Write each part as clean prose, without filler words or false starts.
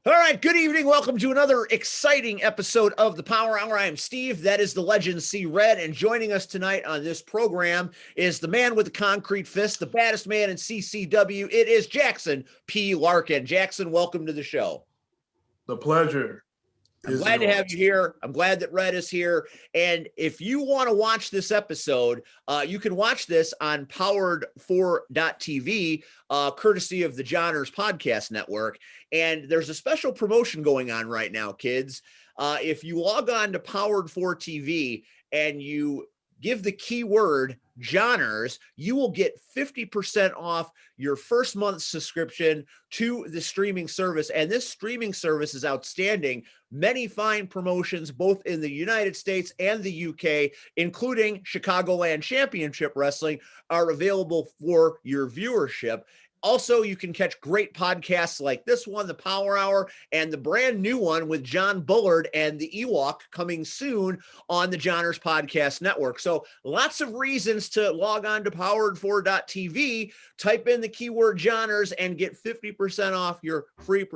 All right, good evening. Welcome to another exciting episode of the Power Hour. I am Steve. That is the legend C.Red. And joining us tonight on this program is the man with the concrete fist, the baddest man in CCW. It is Jackson P. Larkin. Jackson, welcome to the show. The pleasure. I'm glad to have you here. I'm glad that Red is here. And if you want to watch this episode, you can watch this on powered4.tv, courtesy of the Johners Podcast Network. And there's a special promotion going on right now, kids. If you log on to Powered4 TV and you give the keyword Johners, you will get 50% off your first month's subscription to the streaming service. And this streaming service is outstanding. Many fine promotions, both in the United States and the UK, including Chicagoland Championship Wrestling, are available for your viewership. Also, you can catch great podcasts like this one, The Power Hour, and the brand new one with John Bullard and the Ewok coming soon on the Johners Podcast Network. So lots of reasons to log on to powered4.tv, type in the keyword Johners, and get 50% off your free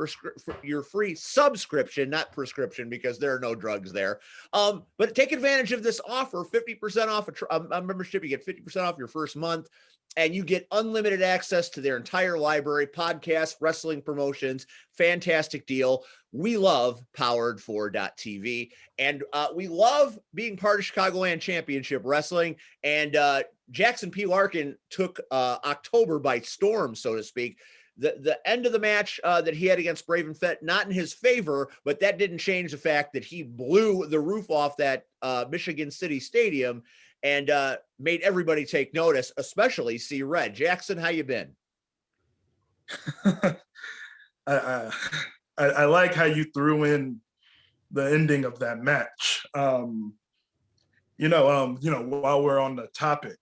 subscription, not prescription, because there are no drugs there. But take advantage of this offer, 50% off a membership. You get 50% off your first month. And you get unlimited access to their entire library, podcasts, wrestling promotions. Fantastic deal. We love powered4.tv. And we love being part of Chicagoland Championship Wrestling. And Jackson P. Larkin took October by storm, so to speak. The end of the match that he had against Braven Fett, not in his favor, but that didn't change the fact that he blew the roof off that Michigan City Stadium and made everybody take notice, especially C.Red. Jackson, how you been? I like how you threw in the ending of that match. While we're on the topic,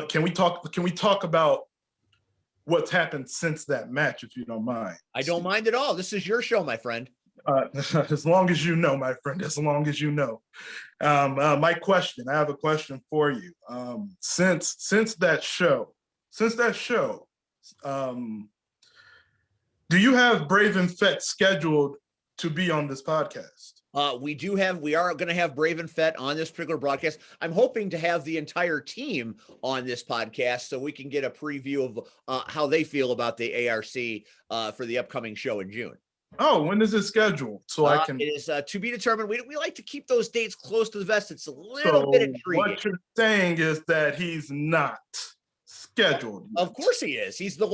can we talk about what's happened since that match, if you don't mind? I don't mind at all. This is your show, my friend. As long as you know, my friend, as long as you know. I have a question for you. Since that show, do you have Braven Fett scheduled to be on this podcast? We are going to have Braven Fett on this particular broadcast. I'm hoping to have the entire team on this podcast so we can get a preview of how they feel about the ARC for the upcoming show in June. Oh, when is it scheduled? So I can. It is to be determined. We like to keep those dates close to the vest. It's a little bit intriguing. What you're saying is that he's not scheduled. Of course he is. He's the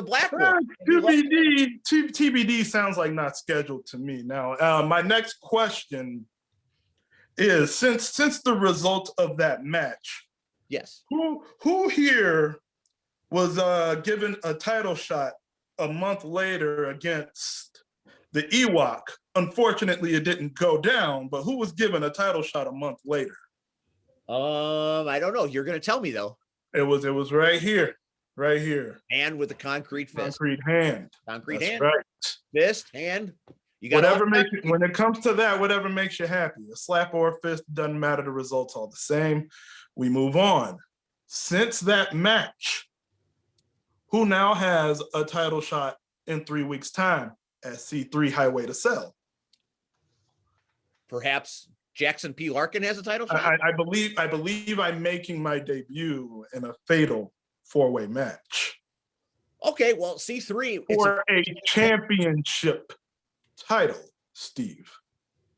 black one. TBD sounds like not scheduled to me. Now, my next question is since the result of that match. Yes. Who here was given a title shot a month later against the Ewok? Unfortunately, it didn't go down, but who was given a title shot a month later? I don't know. You're going to tell me, though. It was right here. And with a concrete fist. Concrete hand. Concrete hand. Right. Fist, hand. You got whatever makes you, when it comes to that, whatever makes you happy. A slap or a fist, doesn't matter. The results all the same. We move on. Since that match, who now has a title shot in 3 weeks' time at C3 Highway to Sell? Perhaps Jackson P. Larkin has a title shot? I believe I'm making my debut in a fatal four-way match. Okay, well, C3 for a championship title, Steve.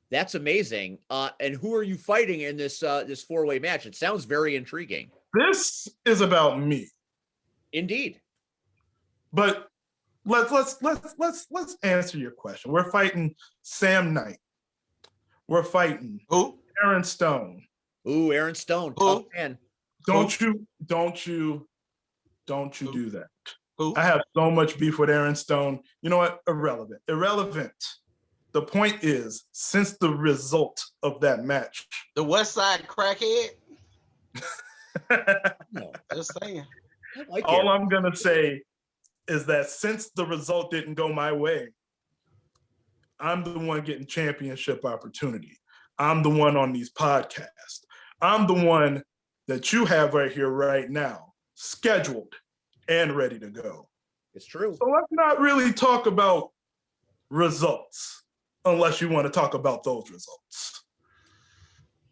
That's amazing. And who are you fighting in this four-way match? It sounds very intriguing. This is about me. Indeed. But let's answer your question. We're fighting Sam Knight. We're fighting Aaron Stone. Ooh, Aaron Stone. Tough man. Don't you do that. I have so much beef with Aaron Stone. You know what? Irrelevant. The point is, since the result of that match, the West Side crackhead. No, just saying. All I'm gonna say is that since the result didn't go my way, I'm the one getting championship opportunity. I'm the one on these podcasts. I'm the one that you have right here, right now, scheduled and ready to go. It's true. So let's not really talk about results, unless you want to talk about those results.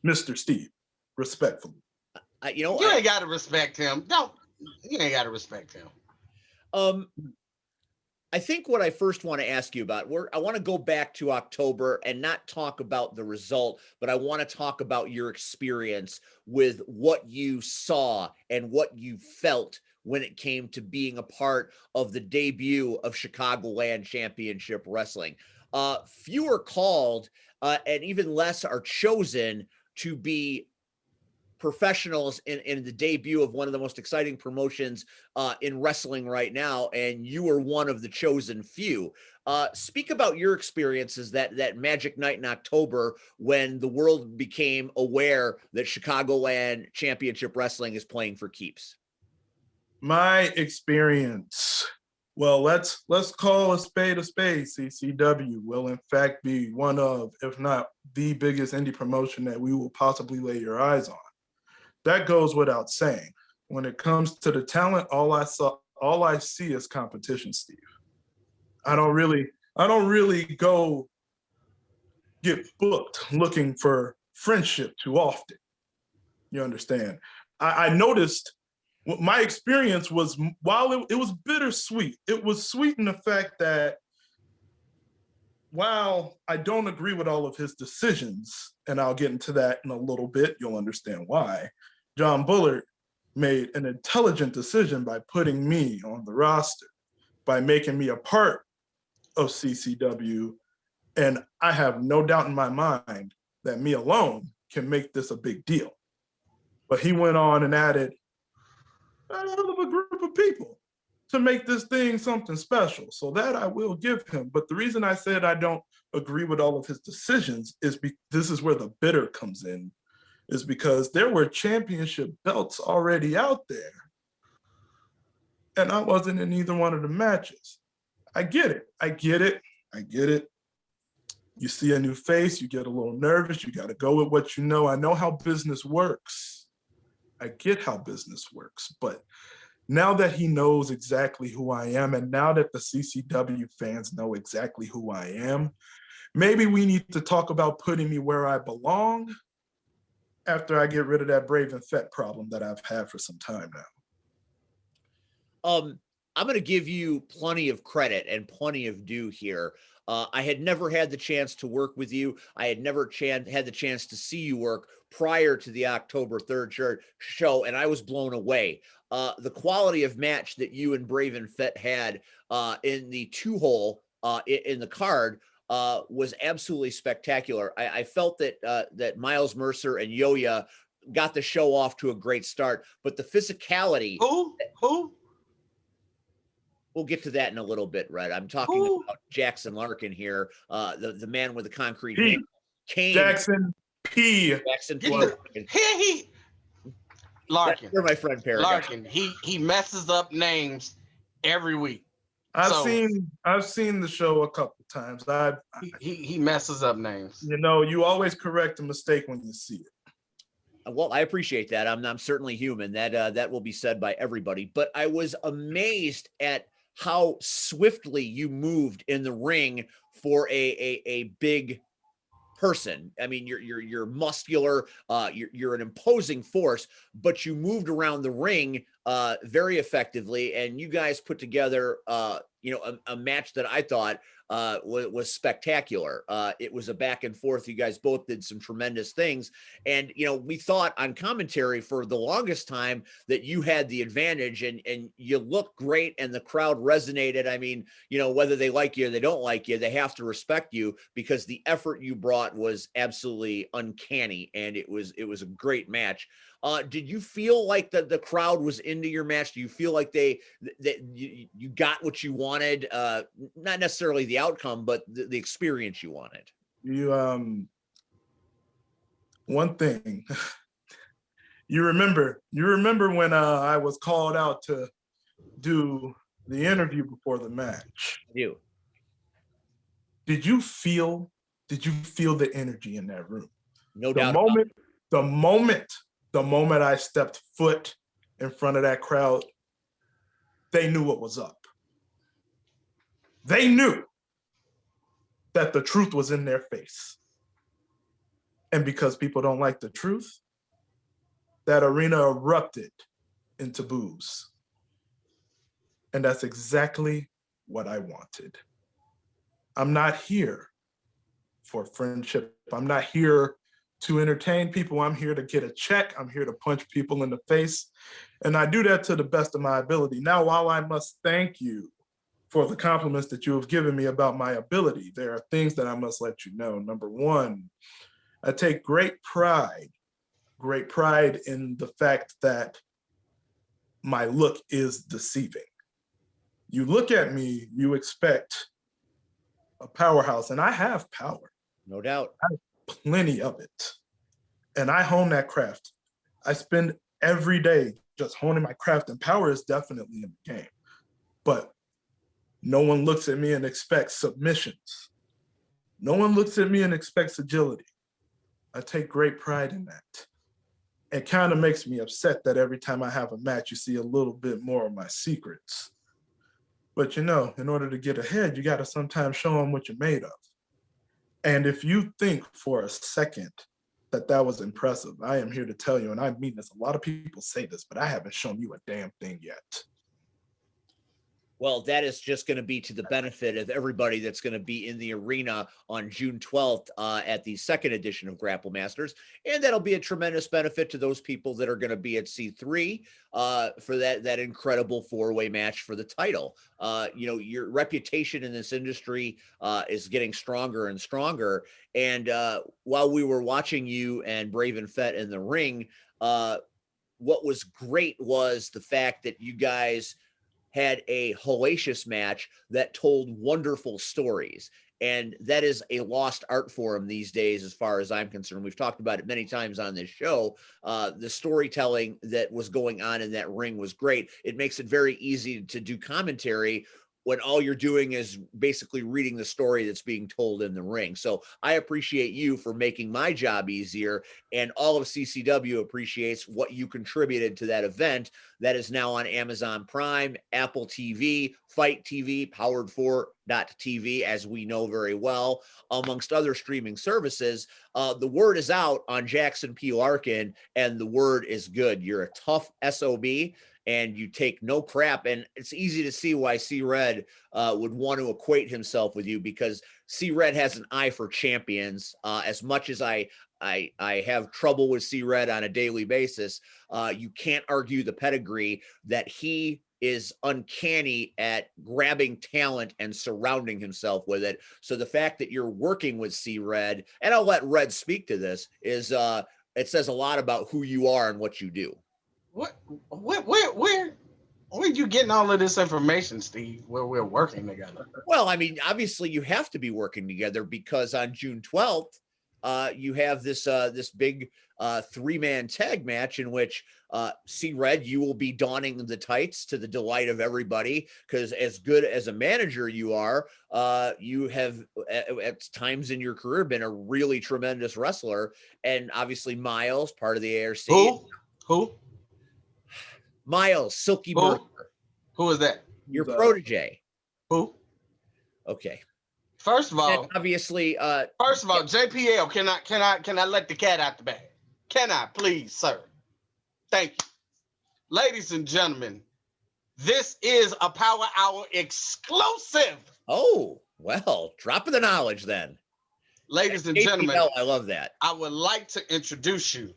Mr. Steve, respectfully. You ain't got to respect him. You ain't got to respect him. I think what I first want to ask you about, I want to go back to October and not talk about the result, but I want to talk about your experience with what you saw and what you felt when it came to being a part of the debut of Chicagoland Championship Wrestling. Few are called, and even less are chosen to be professionals in the debut of one of the most exciting promotions in wrestling right now, and you were one of the chosen few. Speak about your experiences that magic night in October when the world became aware that Chicagoland Championship Wrestling is playing for keeps. My experience, well, let's call a spade a spade. CCW will in fact be one of, if not the biggest indie promotion that we will possibly lay your eyes on. That goes without saying. When it comes to the talent, all I see is competition, Steve. I don't really go get booked looking for friendship too often. You understand? I noticed my experience was, while it was bittersweet, it was sweet in the fact that while I don't agree with all of his decisions, and I'll get into that in a little bit, you'll understand why, John Bullard made an intelligent decision by putting me on the roster, by making me a part of CCW. And I have no doubt in my mind that me alone can make this a big deal. But he went on and added a hell of a group of people to make this thing something special. So that I will give him. But the reason I said I don't agree with all of his decisions is this is where the bitter comes in, is because there were championship belts already out there. And I wasn't in either one of the matches. I get it. You see a new face, you get a little nervous, you got to go with what you know. I know how business works. I get how business works. But now that he knows exactly who I am, and now that the CCW fans know exactly who I am, maybe we need to talk about putting me where I belong after I get rid of that Brave and Fett problem that I've had for some time now. I'm going to give you plenty of credit and plenty of due here. I had never had the chance to work with you. I had never had the chance to see you work prior to the October 3rd show, and I was blown away. The quality of match that you and Brave and Fett had in the 2-hole in the card was absolutely spectacular. I felt that Miles Mercer and Yo-Ya got the show off to a great start, but the physicality. Who? We'll get to that in a little bit, Red. I'm talking about Jackson Larkin here, the man with the concrete hand. Kane. Jackson P. Larkin. Larkin. You're my friend, Paragon. Larkin. He messes up names every week. I've seen the show a couple times. He messes up names. You know, you always correct a mistake when you see it. Well, I appreciate that. I'm certainly human. That will be said by everybody. But I was amazed at how swiftly you moved in the ring for a big person. I mean, you're muscular, you're an imposing force, but you moved around the ring very effectively, and you guys put together a match that I thought was spectacular. It was a back and forth. You guys both did some tremendous things. And, we thought on commentary for the longest time that you had the advantage, and you looked great and the crowd resonated. I mean, whether they like you or they don't like you, they have to respect you because the effort you brought was absolutely uncanny. And it was a great match. Did you feel like the crowd was into your match? Do you feel like you got what you wanted? Not necessarily the outcome, but the experience you wanted. One thing, you remember when I was called out to do the interview before the match? I do. Did you feel the energy in that room? No doubt. The moment I stepped foot in front of that crowd, they knew what was up. They knew. that the truth was in their face. And because people don't like the truth, that arena erupted into boos. And that's exactly what I wanted. I'm not here for friendship. I'm not here to entertain people. I'm here to get a check. I'm here to punch people in the face. And I do that to the best of my ability. Now, while I must thank you for the compliments that you have given me about my ability, there are things that I must let you know. Number one, I take great pride in the fact that my look is deceiving. You look at me, you expect a powerhouse, and I have power. No doubt. I have plenty of it. And I hone that craft. I spend every day just honing my craft, and power is definitely in the game. But no one looks at me and expects submissions. No one looks at me and expects agility. I take great pride in that. It kind of makes me upset that every time I have a match, you see a little bit more of my secrets. But in order to get ahead, you got to sometimes show them what you're made of. And if you think for a second that was impressive, I am here to tell you, and I mean this, a lot of people say this, but I haven't shown you a damn thing yet. Well, that is just going to be to the benefit of everybody that's going to be in the arena on June 12th at the second edition of Grapple Masters. And that'll be a tremendous benefit to those people that are going to be at C3 for that incredible four-way match for the title. Your reputation in this industry is getting stronger and stronger. And while we were watching you and Brave and Fett in the ring, what was great was the fact that you guys had a hellacious match that told wonderful stories. And that is a lost art form these days, as far as I'm concerned. We've talked about it many times on this show. The storytelling that was going on in that ring was great. It makes it very easy to do commentary when all you're doing is basically reading the story that's being told in the ring. So I appreciate you for making my job easier, and all of CCW appreciates what you contributed to that event that is now on Amazon Prime, Apple TV, Fight TV, Powered4.tv, as we know very well, amongst other streaming services. The word is out on Jackson P. Larkin, and the word is good. You're a tough SOB, and you take no crap. And it's easy to see why C.Red would want to equate himself with you, because C.Red has an eye for champions. As much as I have trouble with C.Red on a daily basis, you can't argue the pedigree that he is uncanny at grabbing talent and surrounding himself with it. So the fact that you're working with C.Red, and I'll let Red speak to this, is it says a lot about who you are and what you do. Where you getting all of this information, Steve, where we're working together? Well, I mean, obviously you have to be working together, because on June 12th, you have this big three-man tag match in which C.Red, you will be donning the tights to the delight of everybody, because as good as a manager you are, you have at times in your career been a really tremendous wrestler. And obviously Miles, part of the ARC. Who? Miles, Silky Mercer. Who is that? Your protege. Who? Okay. First of all, and obviously, JPL, can I let the cat out the bag? Can I, please, sir? Thank you. Ladies and gentlemen, this is a Power Hour exclusive. Oh, well, dropping the knowledge then. Ladies and gentlemen, I love that. I would like to introduce you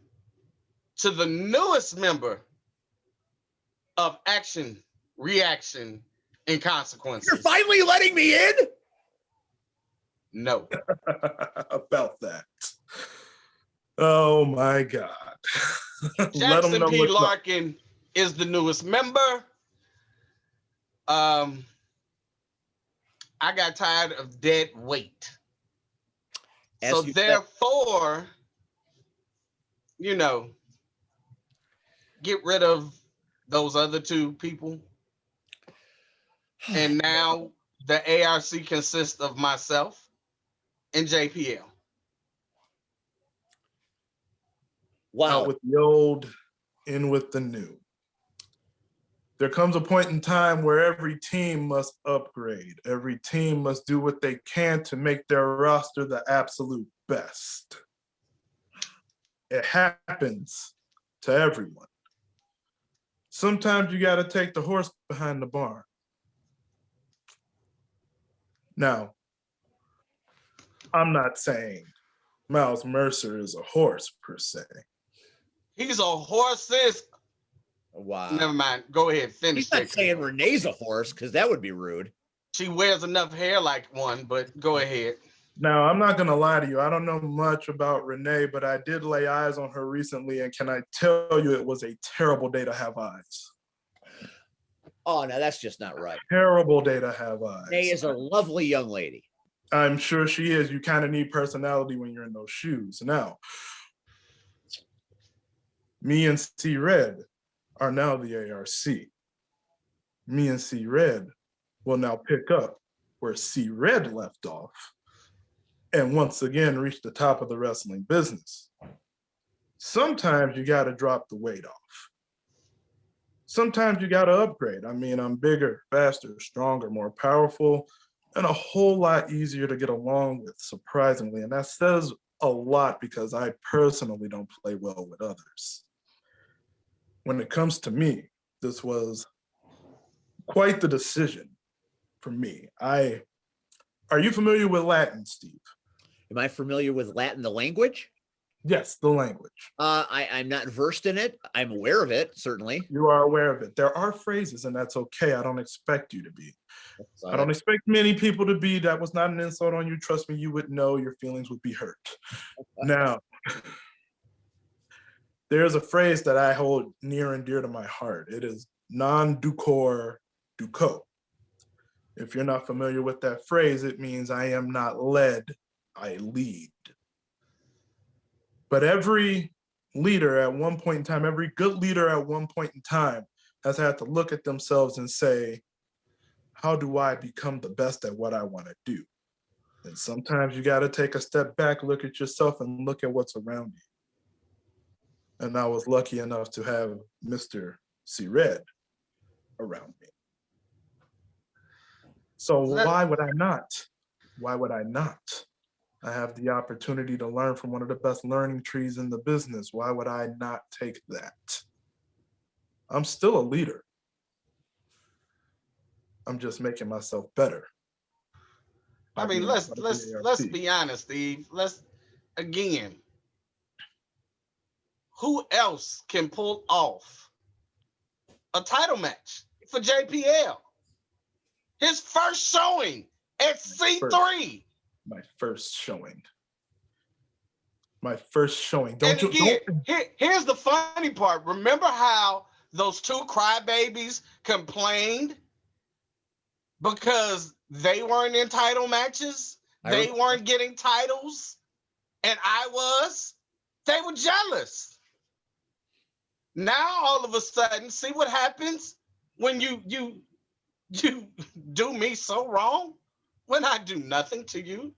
to the newest member of Action, Reaction, and Consequences. You're finally letting me in? No. About that. Oh my God. Jackson P. Larkin is the newest member. I got tired of dead weight. So therefore, get rid of those other two people. And now the ARC consists of myself and JPL. Wow. Out with the old, in with the new. There comes a point in time where every team must upgrade. Every team must do what they can to make their roster the absolute best. It happens to everyone. Sometimes you got to take the horse behind the barn. Now, I'm not saying Miles Mercer is a horse per se. He's a horse. Wow. Never mind. Go ahead. Finish. He's not saying Renee's a horse because that would be rude. She wears enough hair like one, but go ahead. Now, I'm not going to lie to you. I don't know much about Renee, but I did lay eyes on her recently, and can I tell you it was a terrible day to have eyes. Oh, no, that's just not right. Terrible day to have eyes. Renee is a lovely young lady. I'm sure she is. You kind of need personality when you're in those shoes. Now, me and C.Red are now the ARC. Me and C.Red will now pick up where C.Red left off and once again reach the top of the wrestling business. Sometimes you got to drop the weight off. Sometimes you got to upgrade. I mean, I'm bigger, faster, stronger, more powerful, and a whole lot easier to get along with, surprisingly. And that says a lot because I personally don't play well with others. When it comes to me, this was quite the decision for me. Are you familiar with Latin, Steve? Am I familiar with Latin, the language? Yes, the language. I'm not versed in it. I'm aware of it, certainly. You are aware of it. There are phrases, and that's okay. I don't expect you to be. I don't expect many people to be. That was not an insult on you. Trust me, you would know. Your feelings would be hurt. Now, there's a phrase that I hold near and dear to my heart. It is non ducor duco. If you're not familiar with that phrase, it means I am not led, I lead. But every leader at one point in time, every good leader at one point in time has had to look at themselves and say, how do I become the best at what I want to do? And sometimes you got to take a step back, look at yourself, and look at what's around you. And I was lucky enough to have Mr. C.Red around me. So why would I not? Why would I not? I have the opportunity to learn from one of the best learning trees in the business. Why would I not take that? I'm still a leader. I'm just making myself better. I mean, let's be honest, Steve. Again, who else can pull off a title match for JPL? His first showing at C3. My first showing. Here's the funny part. Remember how those two crybabies complained because they weren't in title matches? They weren't getting titles, and I was. They were jealous. Now all of a sudden, see what happens when you do me so wrong when I do nothing to you.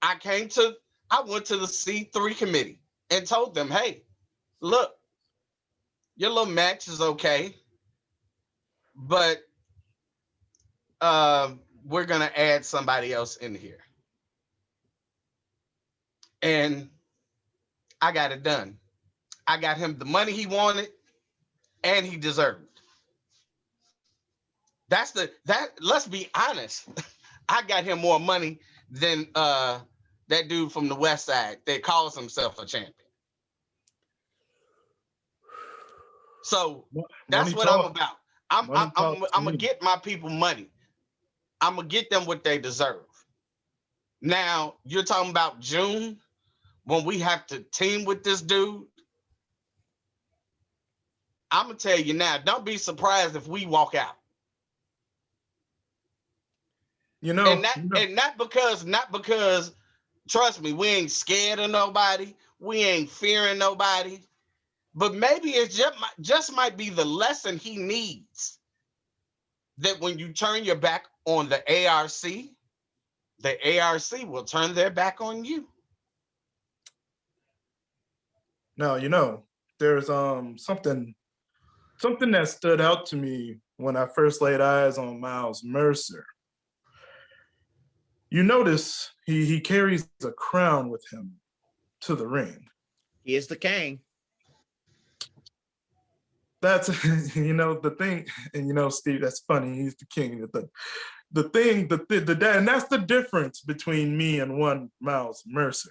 I went to the C3 committee and told them, hey, look, your little match is okay, but we're going to add somebody else in here. And I got it done. I got him the money he wanted and he deserved. Let's be honest. I got him more money than that dude from the West Side that calls himself a champion. So that's what I'm about. I'm gonna get my people money. I'm gonna get them what they deserve. Now you're talking about June when we have to team with this dude. I'm gonna tell you now, don't be surprised if we walk out. Not because, trust me, we ain't scared of nobody, we ain't fearing nobody, but maybe it just might be the lesson he needs. That when you turn your back on the ARC will turn their back on you. Now, there's something Something that stood out to me when I first laid eyes on Miles Mercer. You notice he carries a crown with him to the ring. He is the king. That's the thing, and Steve, that's funny. He's the king. And that's the difference between me and one Miles Mercer.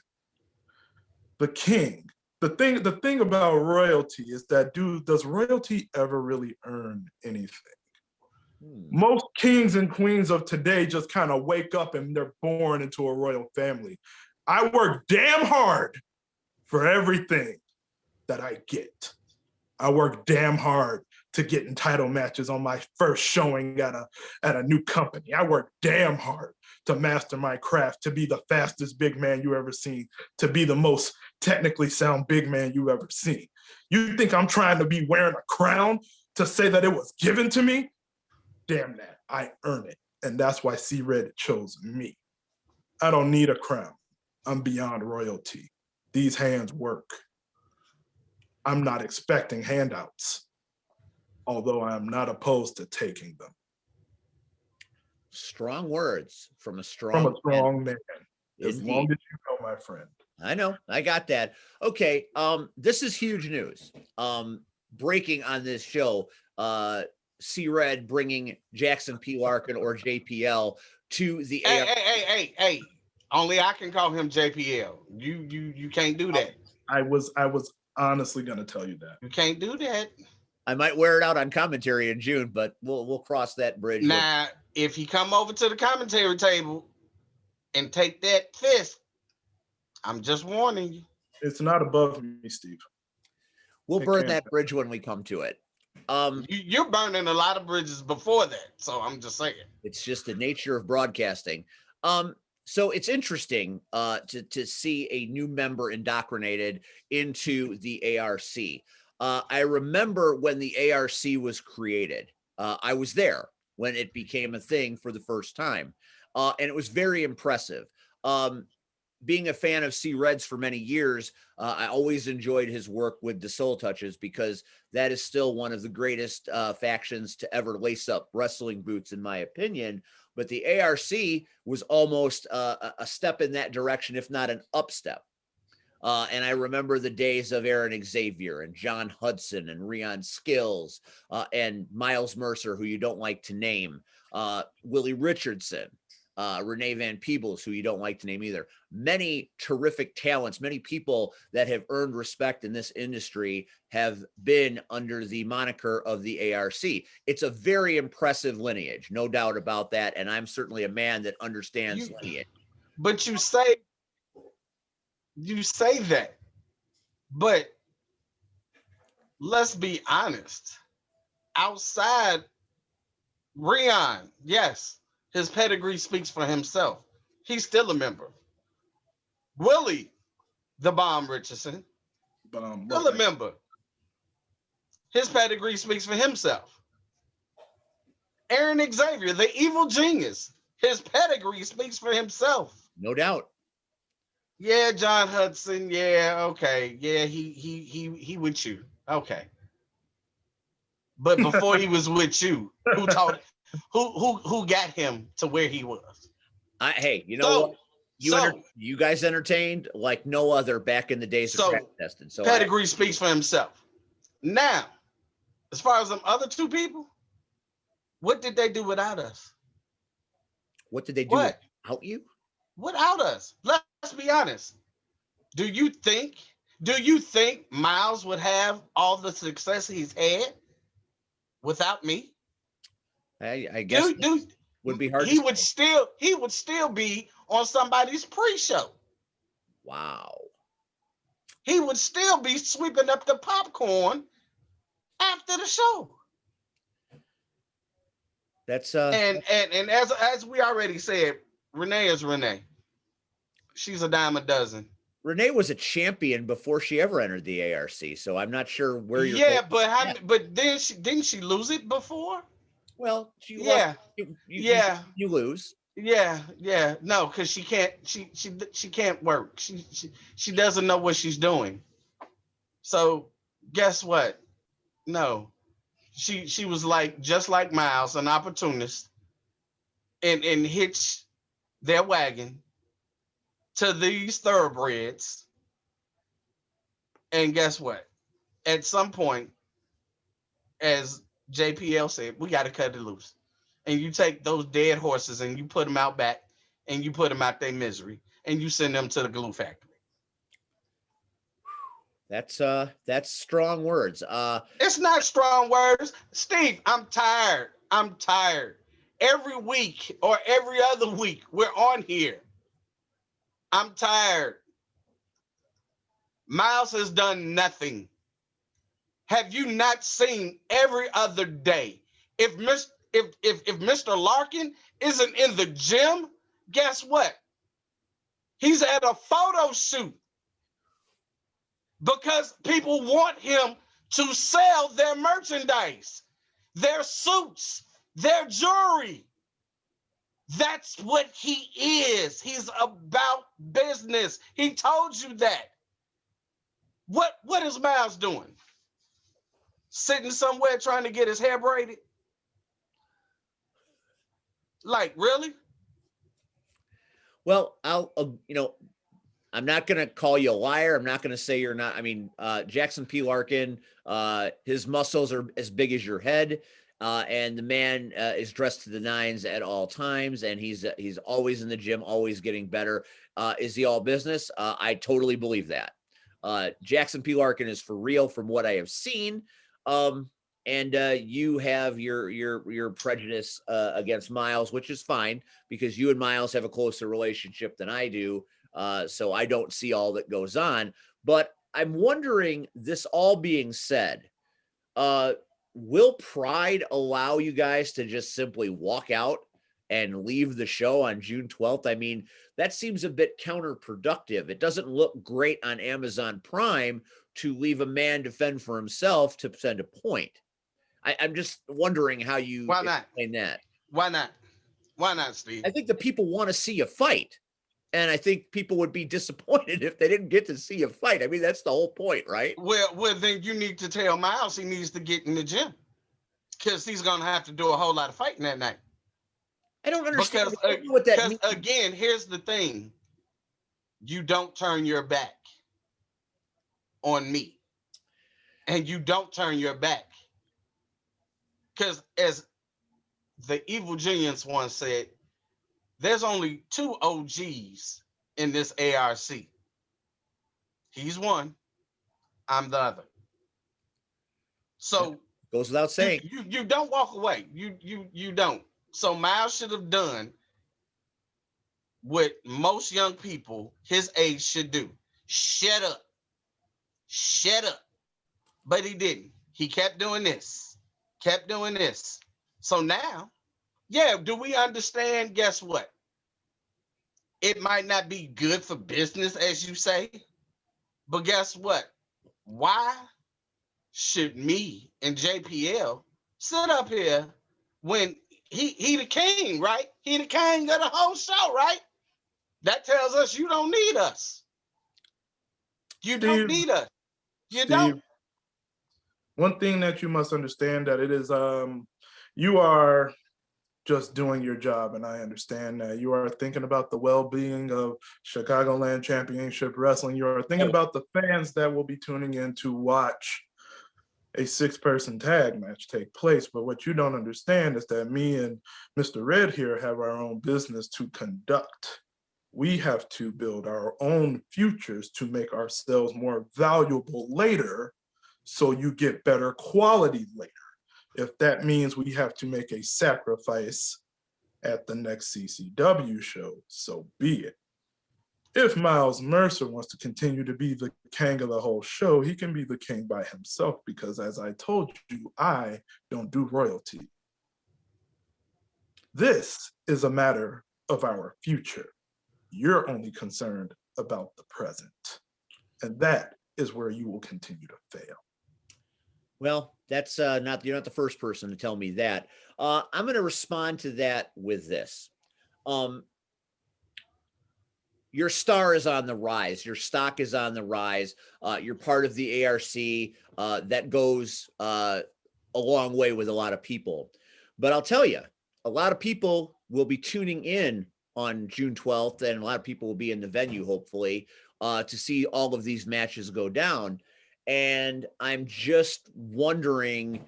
The king. The thing about royalty is that, dude, does royalty ever really earn anything? Most kings and queens of today just kind of wake up and they're born into a royal family. I work damn hard for everything that I get. I work damn hard to get in title matches on my first showing at a new company. I work damn hard to master my craft, to be the fastest big man you ever seen, to be the most technically sound big man you ever seen. You think I'm trying to be wearing a crown to say that it was given to me? Damn that, I earn it. And that's why C.Red chose me. I don't need a crown. I'm beyond royalty. These hands work. I'm not expecting handouts, although I am not opposed to taking them. Strong words from a strong man. As long as you know, my friend. I know, I got that. Okay, this is huge news. Breaking on this show, C.Red bringing Jackson P. Larkin or JPL to the Hey. Only I can call him JPL. You can't do that. I was honestly gonna tell you that. You can't do that. I might wear it out on commentary in June, but we'll cross that bridge. Now, if he come over to the commentary table and take that fist, I'm just warning you. It's not above me, Steve. We'll burn that bridge when we come to it. You're burning a lot of bridges before that, so I'm just saying. It's just the nature of broadcasting. So it's interesting to see a new member indoctrinated into the ARC. I remember when the ARC was created. I was there when it became a thing for the first time, and it was very impressive. Being a fan of C.Red's for many years, I always enjoyed his work with the Soul Touches because that is still one of the greatest factions to ever lace up wrestling boots, in my opinion. But the ARC was almost a step in that direction, if not an upstep. And I remember the days of Aaron Xavier and John Hudson and Rion Skills and Miles Mercer, who you don't like to name, Willie Richardson, Renee Van Peebles, who you don't like to name either. Many terrific talents, many people that have earned respect in this industry have been under the moniker of the ARC. It's a very impressive lineage, no doubt about that. And I'm certainly a man that understands lineage. But you say that, but let's be honest. Outside Rion, yes, his pedigree speaks for himself. He's still a member. Willie, the Bomb Richardson, still a member. His pedigree speaks for himself. Aaron Xavier, the evil genius, his pedigree speaks for himself. No doubt. Yeah, John Hudson. Yeah, okay. Yeah, he with you. Okay. But before he was with you, who taught who got him to where he was? Hey, you know what? You guys entertained like no other back in the days of crash testing. So pedigree speaks for himself. Now, as far as them other two people, what did they do without us? What did they do without you? Without us. Let's be honest. Do you think Miles would have all the success he's had without me? I guess would be hard. He would still be on somebody's pre-show. Wow. He would still be sweeping up the popcorn after the show. That's and as we already said, Renee is Renee. She's a dime a dozen. Renee was a champion before she ever entered the ARC, so I'm not sure where you're. Yeah, but then didn't she lose it before? Well, you lose. Yeah. No, because she can't. She can't work. She doesn't know what she's doing. So guess what? No, she was like just like Miles, an opportunist, and hitched their wagon to these thoroughbreds. And guess what? At some point, as JPL said, we got to cut it loose. And you take those dead horses and you put them out back and you put them out their misery and you send them to the glue factory. That's strong words. It's not strong words. Steve, I'm tired. I'm tired. Every week or every other week, we're on here. I'm tired. Miles has done nothing. Have you not seen every other day? If Mr. Larkin isn't in the gym, guess what? He's at a photo shoot because people want him to sell their merchandise, their suits, their jewelry. That's what he is. He's about business. He told you that. What is Miles doing? Sitting somewhere trying to get his hair braided? Like, really? Well, I'm not going to call you a liar. I'm not going to say you're not. I mean, Jackson P. Larkin, his muscles are as big as your head. And the man is dressed to the nines at all times. And he's always in the gym, always getting better. Is he all business? I totally believe that. Jackson P. Larkin is for real from what I have seen. And you have your prejudice against Miles, which is fine because you and Miles have a closer relationship than I do. So I don't see all that goes on. But I'm wondering, this all being said, will Pride allow you guys to just simply walk out and leave the show on June 12th? I mean, that seems a bit counterproductive. It doesn't look great on Amazon Prime to leave a man to fend for himself to send a point. I'm just wondering how you explain that. Why not? Why not, Steve? I think the people want to see a fight. And I think people would be disappointed if they didn't get to see a fight. I mean, that's the whole point, right? Well, then you need to tell Miles he needs to get in the gym because he's going to have to do a whole lot of fighting that night. I don't understand what that means. Again, here's the thing. You don't turn your back on me. And you don't turn your back. Because as the evil genius once said, there's only two OGs in this ARC. He's one, I'm the other. So goes without saying. You don't walk away. You don't. So Miles should have done what most young people his age should do. Shut up. Shut up. But he didn't. He kept doing this. Kept doing this. So now, yeah, do we understand? Guess what? It might not be good for business, as you say, but guess what? Why should me and JPL sit up here when he the king, right? He the king of the whole show, right? That tells us you don't need us. You don't need us. You don't. One thing that you must understand that it is you are just doing your job, and I understand that you are thinking about the well-being of Chicagoland Championship Wrestling. You are thinking about the fans that will be tuning in to watch a 6-person tag match take place. But what you don't understand is that me and Mr. Red here have our own business to conduct. We have to build our own futures to make ourselves more valuable later, so you get better quality later. If that means we have to make a sacrifice at the next CCW show, so be it. If Miles Mercer wants to continue to be the king of the whole show, he can be the king by himself because, as I told you, I don't do royalty. This is a matter of our future. You're only concerned about the present. And that is where you will continue to fail. Well, that's you're not the first person to tell me that. I'm going to respond to that with this. Your star is on the rise. Your stock is on the rise. You're part of the ARC that goes a long way with a lot of people. But I'll tell you, a lot of people will be tuning in on June 12th, and a lot of people will be in the venue, hopefully, to see all of these matches go down. And I'm just wondering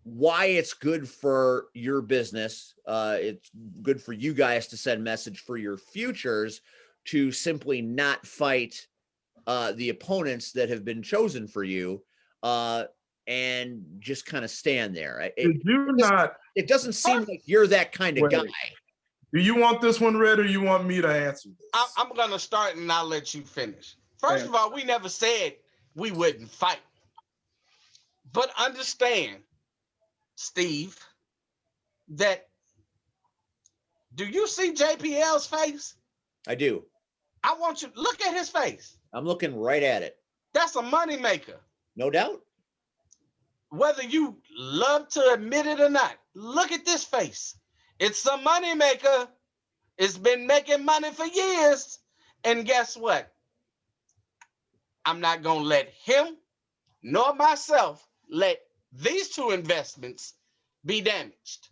why it's good for your business. It's good for you guys to send message for your futures to simply not fight the opponents that have been chosen for you, and just kind of stand there. It doesn't seem like you're that kind of guy. Do you want this one read, or you want me to answer this? I'm gonna start and I'll let you finish. First of all, we never said we wouldn't fight. But understand, Steve, that do you see JPL's face? I do. I want you to look at his face. I'm looking right at it. That's a moneymaker. No doubt. Whether you love to admit it or not, look at this face. It's a moneymaker. It's been making money for years. And guess what? I'm not going to let him nor myself let these two investments be damaged.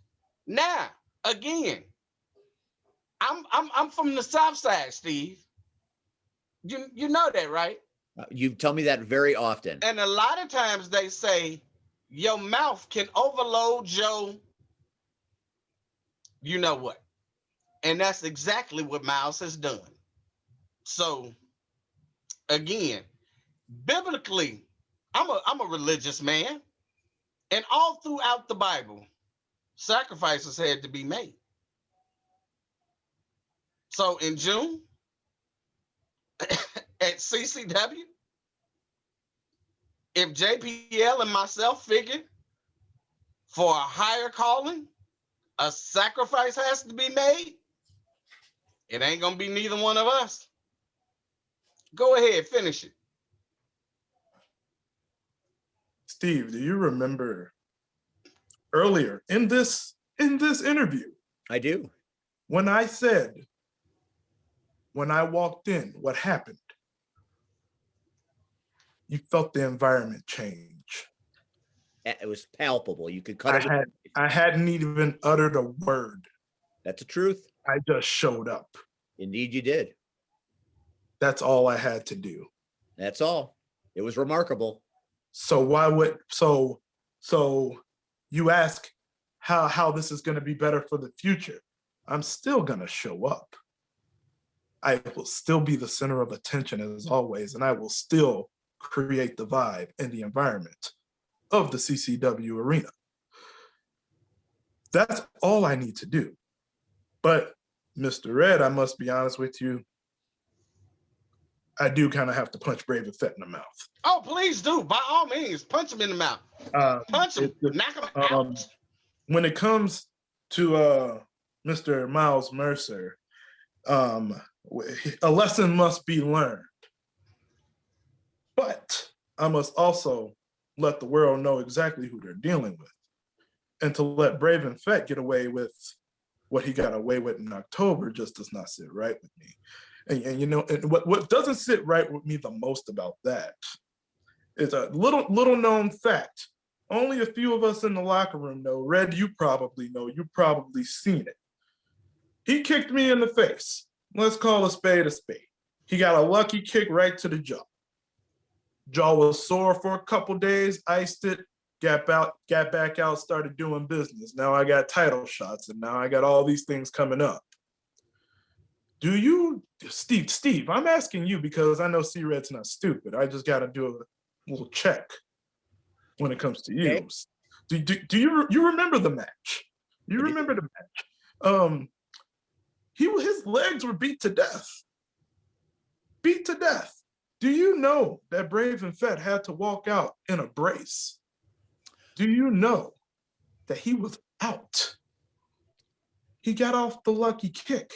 Now, again, I'm from the South Side, Steve. You know that, right? You tell me that very often. And a lot of times they say your mouth can overload your, you know what? And that's exactly what Miles has done. So, again, biblically, I'm a religious man, and all throughout the Bible, sacrifices had to be made. So in June, at CCW, if JPL and myself figured for a higher calling, a sacrifice has to be made, it ain't gonna be neither one of us. Go ahead, finish it. Steve, do you remember earlier in this interview? I do. When I said, when I walked in, what happened? You felt the environment change. It was palpable. You could cut it. I hadn't even uttered a word. That's the truth. I just showed up. Indeed, you did. That's all I had to do. That's all. It was remarkable. So you ask how this is going to be better for the future. I'm still going to show up. I will still be the center of attention as always, and I will still create the vibe and the environment of the CCW arena. That's all I need to do. But Mr. Red, I must be honest with you, I do kind of have to punch Brave Fett in the mouth. Oh, please do. By all means, punch him in the mouth. Punch him, knock him out. When it comes to Mr. Miles Mercer, a lesson must be learned. But I must also let the world know exactly who they're dealing with. And to let Brave Fett get away with what he got away with in October just does not sit right with me. And you know, and what doesn't sit right with me the most about that is a little known fact. Only a few of us in the locker room know. Red, you probably know. You've probably seen it. He kicked me in the face. Let's call a spade a spade. He got a lucky kick right to the jaw. Jaw was sore for a couple days, iced it, got back out, started doing business. Now I got title shots, and now I got all these things coming up. Do you, Steve, I'm asking you because I know C.Red's not stupid. I just got to do a little check when it comes to you. Okay. Do you remember the match? You remember the match? His legs were beat to death. Beat to death. Do you know that Brave Fett had to walk out in a brace? Do you know that he was out? He got off the lucky kick.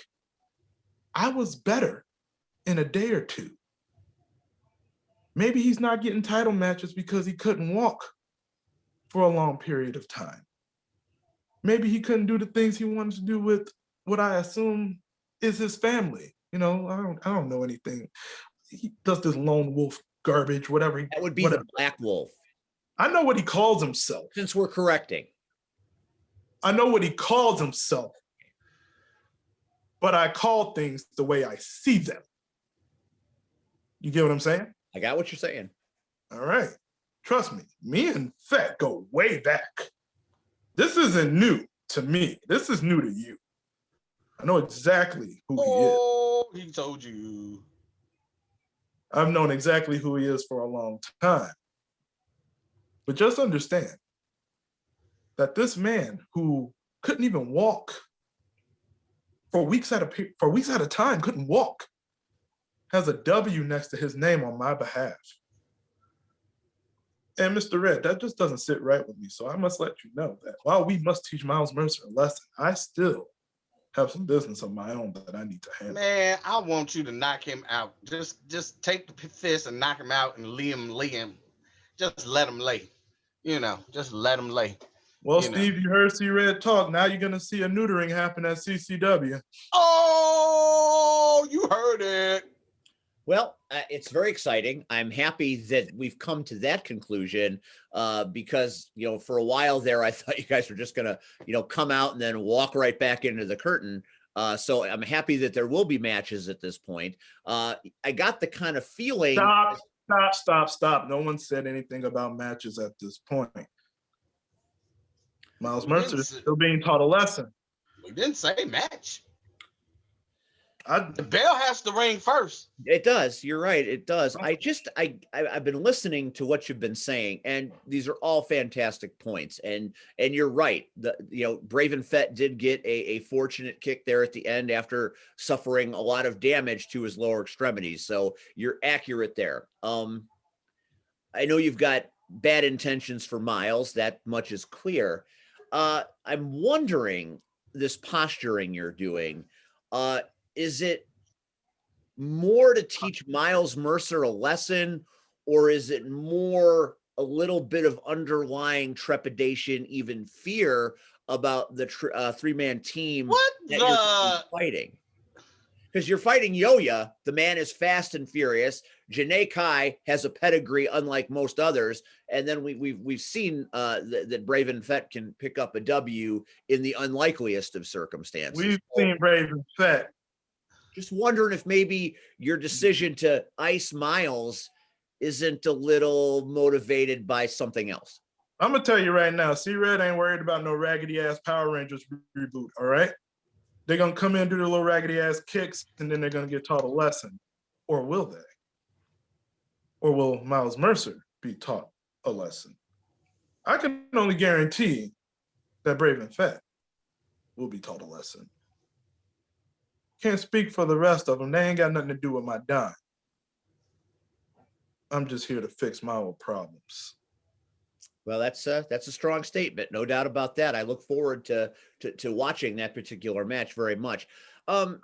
I was better in a day or two. Maybe he's not getting title matches because he couldn't walk for a long period of time. Maybe he couldn't do the things he wanted to do with what I assume is his family. You know, I don't know anything. He does this lone wolf garbage, whatever. That would be the Black Wolf. I know what he calls himself. Since we're correcting. I know what he calls himself. But I call things the way I see them. You get what I'm saying? I got what you're saying. All right. Trust me and Fett go way back. This isn't new to me. This is new to you. I know exactly who he is. Oh, he told you. I've known exactly who he is for a long time. But just understand that this man who couldn't even walk for weeks at a time, couldn't walk, has a W next to his name on my behalf. And Mr. Red, that just doesn't sit right with me. So I must let you know that while we must teach Miles Mercer a lesson, I still have some business of my own that I need to handle. Man, I want you to knock him out. Just take the fist and knock him out and lay him. Just let him lay. Just let him lay. Well, Steve, you heard C.Red talk. Now you're going to see a neutering happen at CCW. Oh, you heard it. Well, it's very exciting. I'm happy that we've come to that conclusion because, for a while there, I thought you guys were just going to, come out and then walk right back into the curtain. So I'm happy that there will be matches at this point. I got the kind of feeling. Stop. No one said anything about matches at this point. Miles Mercer is still being taught a lesson. We didn't say match. The bell has to ring first. It does. You're right. It does. I've been listening to what you've been saying, and these are all fantastic points. And you're right. Braven Fett did get a fortunate kick there at the end after suffering a lot of damage to his lower extremities. So you're accurate there. I know you've got bad intentions for Miles. That much is clear. I'm wondering, this posturing you're doing, is it more to teach Miles Mercer a lesson, or is it more a little bit of underlying trepidation, even fear about the three-man team that you're fighting? Because you're fighting Yoya. The man is fast and furious. Janae Kai has a pedigree unlike most others. And then we've seen that Braven Fett can pick up a W in the unlikeliest of circumstances. We've seen Braven Fett. Just wondering if maybe your decision to ice Miles isn't a little motivated by something else. I'm going to tell you right now, C.Red ain't worried about no raggedy-ass Power Rangers reboot, all right? They're going to come in, do their little raggedy-ass kicks, and then they're going to get taught a lesson. Or will they? Or will Miles Mercer be taught a lesson? I can only guarantee that Braven Fett will be taught a lesson. Can't speak for the rest of them. They ain't got nothing to do with my dime. I'm just here to fix my old problems. Well, that's a strong statement, no doubt about that. I look forward to watching that particular match very much.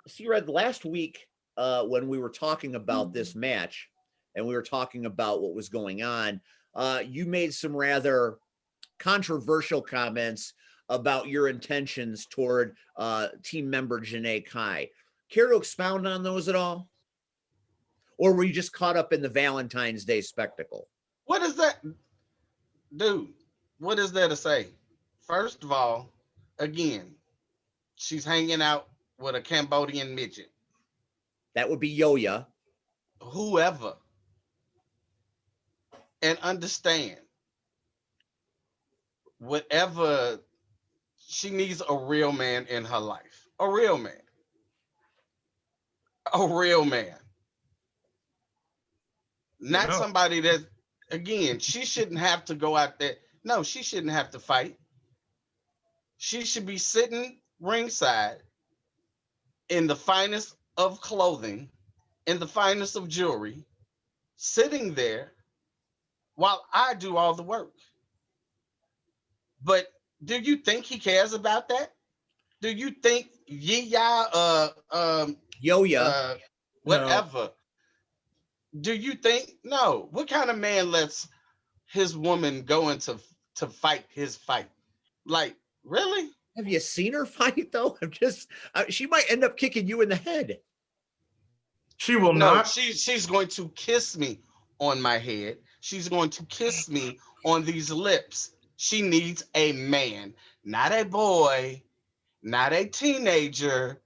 C.Red, last week when we were talking about this match and we were talking about what was going on, you made some rather controversial comments about your intentions toward team member Janae Kai. Care to expound on those at all? Or were you just caught up in the Valentine's Day spectacle? What is that? Dude, what is there to say? First of all, again, she's hanging out with a Cambodian midget. That would be Yoya. Whoever. And understand, whatever, she needs a real man in her life. A real man. A real man. Not somebody that, again, she shouldn't have to go out there. No, she shouldn't have to fight. She should be sitting ringside in the finest of clothing, in the finest of jewelry, sitting there while I do all the work. But do you think he cares about that? Do you think Yoya, whatever? No. Do you think, no? What kind of man lets his woman go into to fight his fight? Like, really? have you seen her fight though? She might end up kicking you in the head. She will No, not. she's going to kiss me on my head. she's going to kiss me on these lips. She needs a man, not a boy, not a teenager,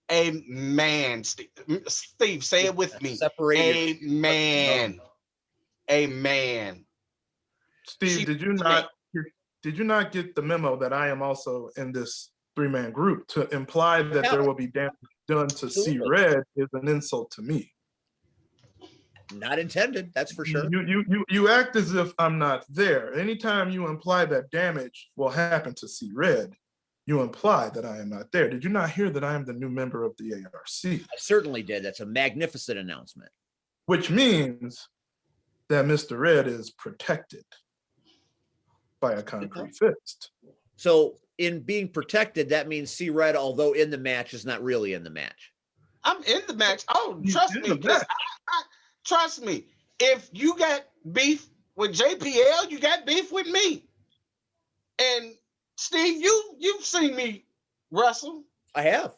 a man. Steve, say it with me. Separate your. A man. A man. Steve, She did you needs a man. not get the memo that I am also in this 3-man group to imply that Yeah. there will be damage done to Absolutely. C.Red is an insult to me? Not intended, that's for sure. You act as if I'm not there. Anytime you imply that damage will happen to C.Red, you imply that I am not there. Did you not hear that I am the new member of the ARC? I certainly did. That's a magnificent announcement. Which means that Mr. Red is protected by a concrete fist. So in being protected, that means C.Red, although in the match, is not really in the match. I'm in the match. Oh, He's trust in me. the Because match. trust me. If you got beef with JPL, you got beef with me. And Steve, you've seen me wrestle. I have.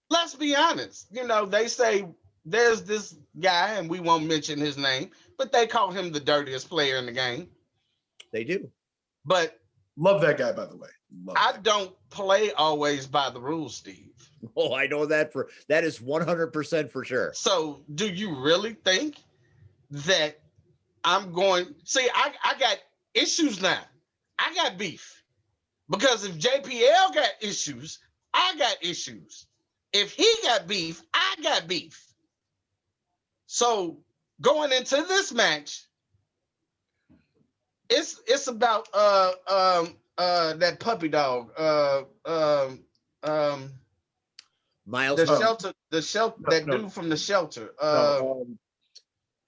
Let's be honest. You know, they say there's this guy, and we won't mention his name, but they call him the dirtiest player in the game. They do. But Love that guy, by the way. I don't play always by the rules, Steve. Oh, I know that is 100% for sure. So do you really think that I'm going? See, I got issues now. I got beef. Because if JPL got issues, I got issues. If he got beef, I got beef. So going into this match, it's about that puppy dog. Miles. The shelter, that dude from the shelter.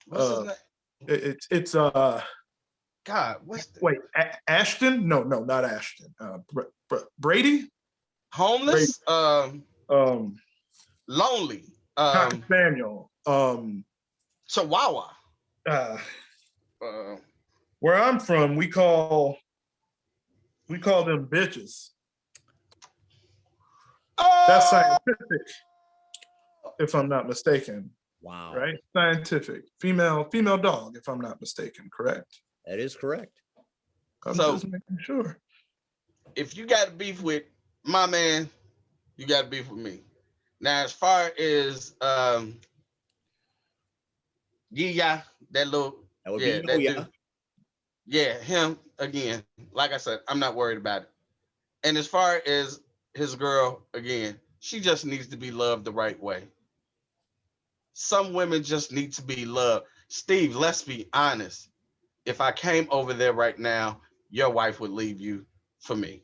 What's his name? It's God, what's the wait, Ashton? No, not Ashton. Brady? homeless? Lonely. Cocker Spaniel. Chihuahua. Where I'm from, we call them bitches. That's scientific, if I'm not mistaken. Wow. Right? Scientific. Female dog, if I'm not mistaken, correct? That is correct. I'm So- just making sure. If you got beef with my man, you got beef with me. Now, as far as yeah, that little That would yeah, be that yeah. dude. Yeah, him again. Like I said, I'm not worried about it. And as far as his girl, again, she just needs to be loved the right way. Some women just need to be loved. Steve, let's be honest. If I came over there right now, your wife would leave you for me.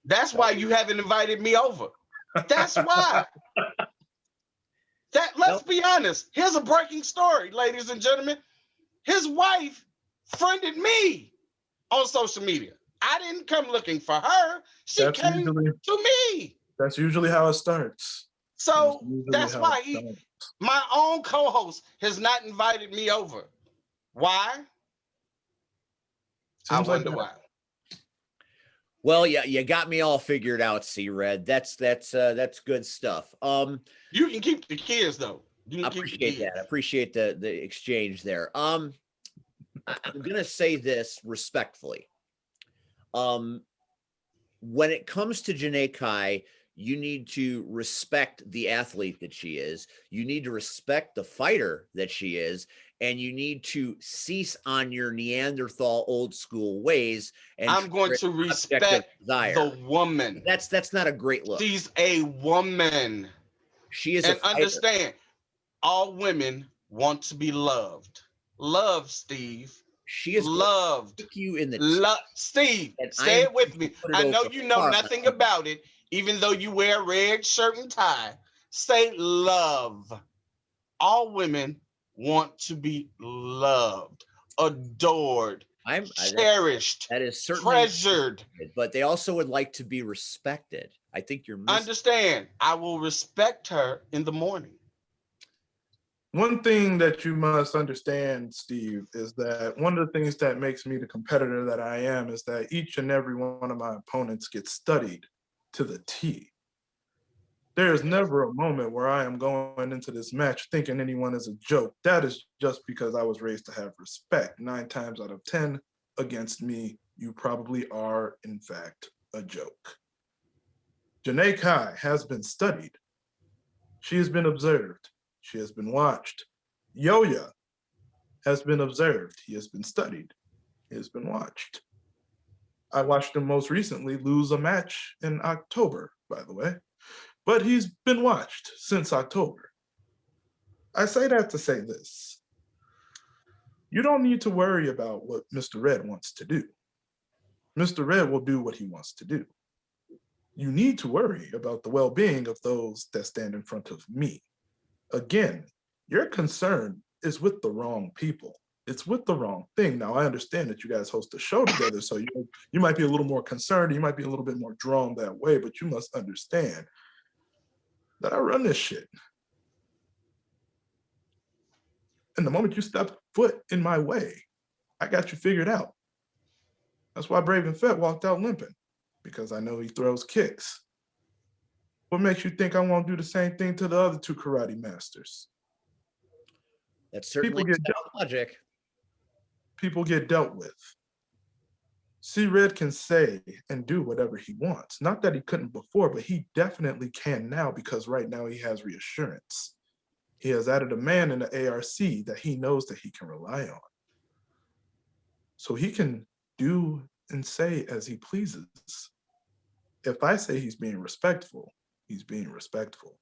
That's why you haven't invited me over. That's why. Let's be honest. Here's a breaking story, ladies and gentlemen. His wife friended me on social media. I didn't come looking for her. She came to me. That's usually how it starts. So that's why my own co-host has not invited me over. Why? I wonder why. Well, yeah, you got me all figured out, C.Red. That's good stuff. You can keep the kids though. I appreciate that. I appreciate the exchange there. I'm gonna say this respectfully. When it comes to Janae Kai, you need to respect the athlete that she is. You need to respect the fighter that she is, and you need to cease on your Neanderthal old school ways. And I'm going to respect the woman. That's not a great look. She's a woman. She is, and understand, all women want to be loved. Love, Steve. She is loved. You in the Steve, say it with me. I know you know nothing about it, even though you wear a red shirt and tie. Say love. All women want to be loved, adored, cherished, that is certainly treasured. But they also would like to be respected. I think you're missing. Understand, I will respect her in the morning. One thing that you must understand, Steve, is that one of the things that makes me the competitor that I am is that each and every one of my opponents gets studied to the T. There is never a moment where I am going into this match thinking anyone is a joke. That is just because I was raised to have respect. 9 times out of 10 against me, you probably are, in fact, a joke. Janae Kai has been studied. She has been observed. She has been watched. Yoya has been observed. He has been studied. He has been watched. I watched him most recently lose a match in October, by the way, but he's been watched since October. I say that to say this. You don't need to worry about what Mr. Red wants to do. Mr. Red will do what he wants to do. You need to worry about the well-being of those that stand in front of me. Again, your concern is with the wrong people. It's with the wrong thing. Now, I understand that you guys host a show together, so you might be a little more concerned, you might be a little bit more drawn that way, but you must understand that I run this shit. And the moment you step foot in my way, I got you figured out. That's why Brave and Fett walked out limping, because I know he throws kicks. What makes you think I won't do the same thing to the other 2 karate masters? That's certainly logic. People get dealt with. C.Red can say and do whatever he wants. Not that he couldn't before, but he definitely can now, because right now he has reassurance. He has added a man in the ARC that he knows that he can rely on. So he can do and say as he pleases. If I say he's being respectful, he's being respectful.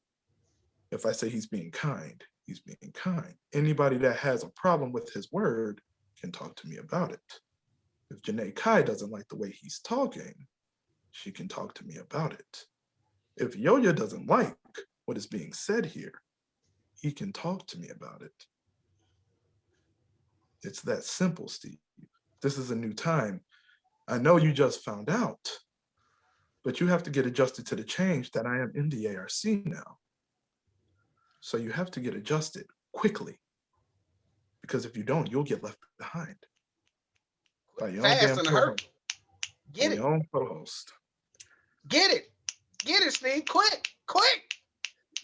If I say he's being kind, he's being kind. Anybody that has a problem with his word can talk to me about it. If Janae Kai doesn't like the way he's talking, she can talk to me about it. If Yoya doesn't like what is being said here, he can talk to me about it. It's that simple, Steve. This is a new time. I know you just found out, but you have to get adjusted to the change that I am in the ARC now. So you have to get adjusted quickly, because if you don't, you'll get left behind. By your own damn co-host. Get it. Your own co-host. Get it. Get it, Steve. Quick.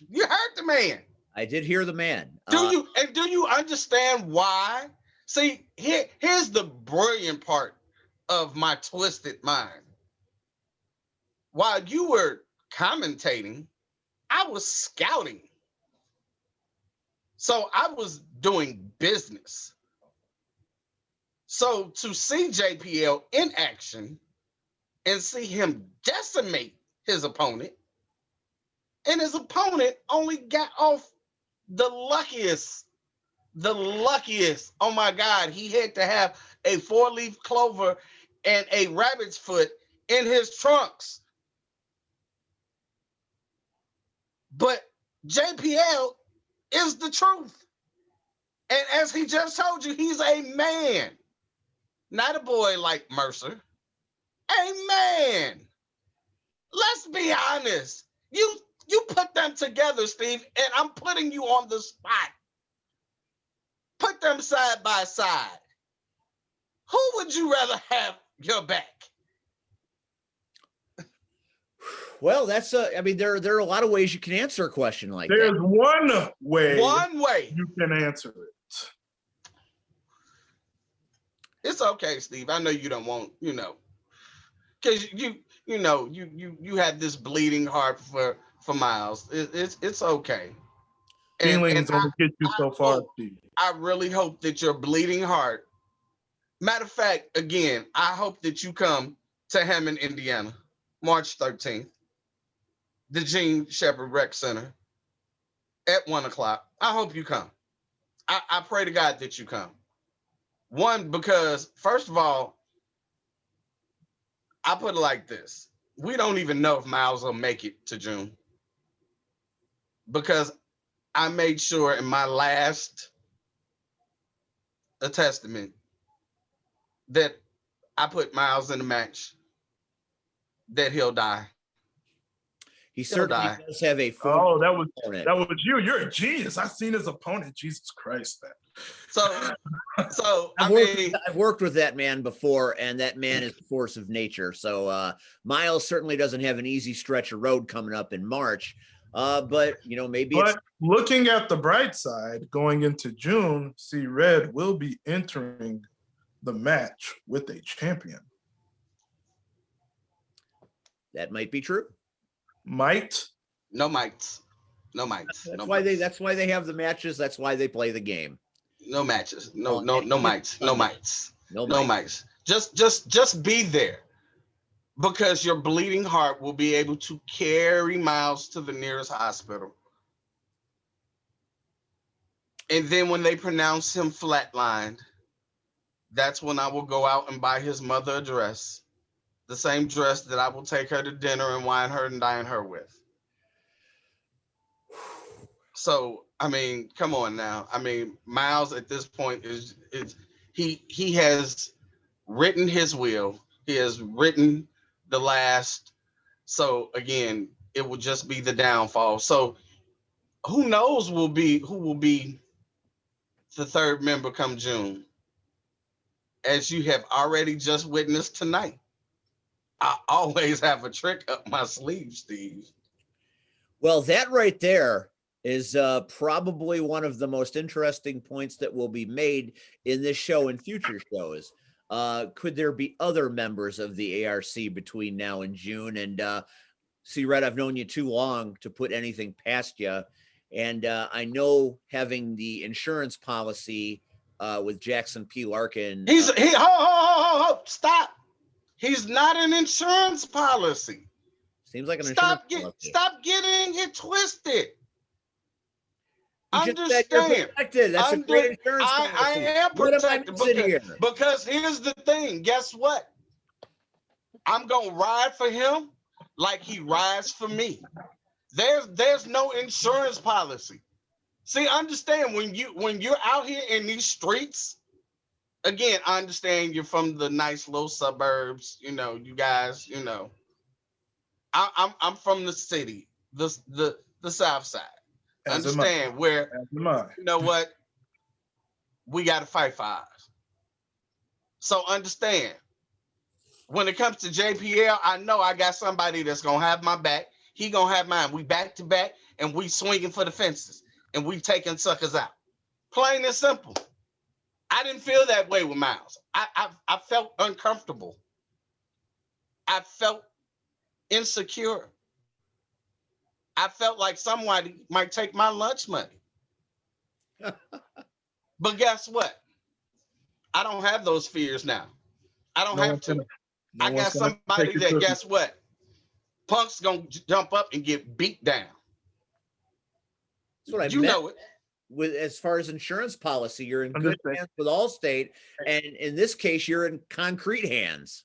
You heard the man. I did hear the man. Do you understand why? See, here's the brilliant part of my twisted mind. While you were commentating, I was scouting. So I was doing business. So to see JPL in action and see him decimate his opponent, and his opponent only got off the luckiest. Oh my God, he had to have a 4-leaf clover and a rabbit's foot in his trunks. But JPL is the truth. And as he just told you, he's a man. Not a boy like Mercer. A man. Let's be honest. You put them together, Steve, and I'm putting you on the spot. Put them side by side. Who would you rather have your back? Well, that's there are a lot of ways you can answer a question like There's that. one way you can answer it. It's okay, Steve. I know you don't want, because you have this bleeding heart for Miles. It's okay. Feelings don't get you so far, Steve. I really hope that your bleeding heart. Matter of fact, again, I hope that you come to Hammond, Indiana, March 13th, the Gene Shepherd Rec Center at 1:00. I hope you come. I pray to God that you come. One, because first of all, I put it like this. We don't even know if Miles will make it to June, because I made sure in my last testament that I put Miles in the match that he'll die. He certainly does have a that was you. You're a genius. I've seen his opponent. Jesus Christ, man. So I've worked with that man before, and that man is a force of nature. So Miles certainly doesn't have an easy stretch of road coming up in March. But maybe it's. But looking at the bright side, going into June, C.Red will be entering the match with a champion. That might be true. Might. No mites. No mites. That's no why mites. that's why they have the matches. That's why they play the game. No matches. No And mites. No mites. No No mites. mites. Just be there. Because your bleeding heart will be able to carry Miles to the nearest hospital. And then when they pronounce him flatlined, that's when I will go out and buy his mother a dress. The same dress that I will take her to dinner and wine her and dine her with. So, I mean, come on now. I mean, Miles at this point is he has written his will. He has written the last. So again, it will just be the downfall. So who knows who will be the third member come June, as you have already just witnessed tonight. I always have a trick up my sleeve, Steve. Well, that right there is probably one of the most interesting points that will be made in this show and future shows. Could there be other members of the ARC between now and June? And C.Red, I've known you too long to put anything past you. And I know having the insurance policy with Jackson P. Larkin. Stop. He's not an insurance policy. Seems like an insurance policy. Stop getting it twisted. You Understand. just said you're protected. That's a great insurance policy. I am protected because here's the thing. Guess what? I'm gonna ride for him like he rides for me. There's no insurance policy. See, understand when you're out here in these streets. Again, I understand you're from the nice little suburbs. You guys. I'm from the city, the South Side. Understand where, you know what, we got to fight for ours. So understand, when it comes to JPL, I know I got somebody that's going to have my back. He going to have mine. We back to back and we swinging for the fences and we taking suckers out. Plain and simple. I didn't feel that way with Miles. I felt uncomfortable. I felt insecure. I felt like somebody might take my lunch money. But guess what? I don't have those fears now. I don't have to. I got somebody that, guess what? Punk's gonna jump up and get beat down. That's what I know it. With as far as insurance policy, you're in good hands with Allstate, and in this case, you're in concrete hands.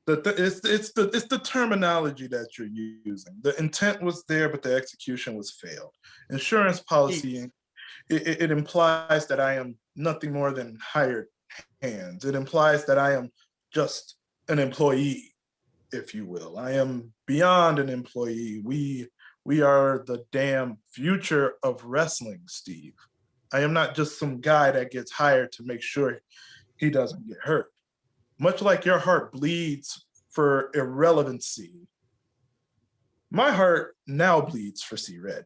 It's the terminology that you're using. The intent was there, but the execution was failed. Insurance policy, it implies that I am nothing more than hired hands. It implies that I am just an employee, if you will. I am beyond an employee. We are the damn future of wrestling, Steve. I am not just some guy that gets hired to make sure he doesn't get hurt. Much like your heart bleeds for irrelevancy, my heart now bleeds for C.Red.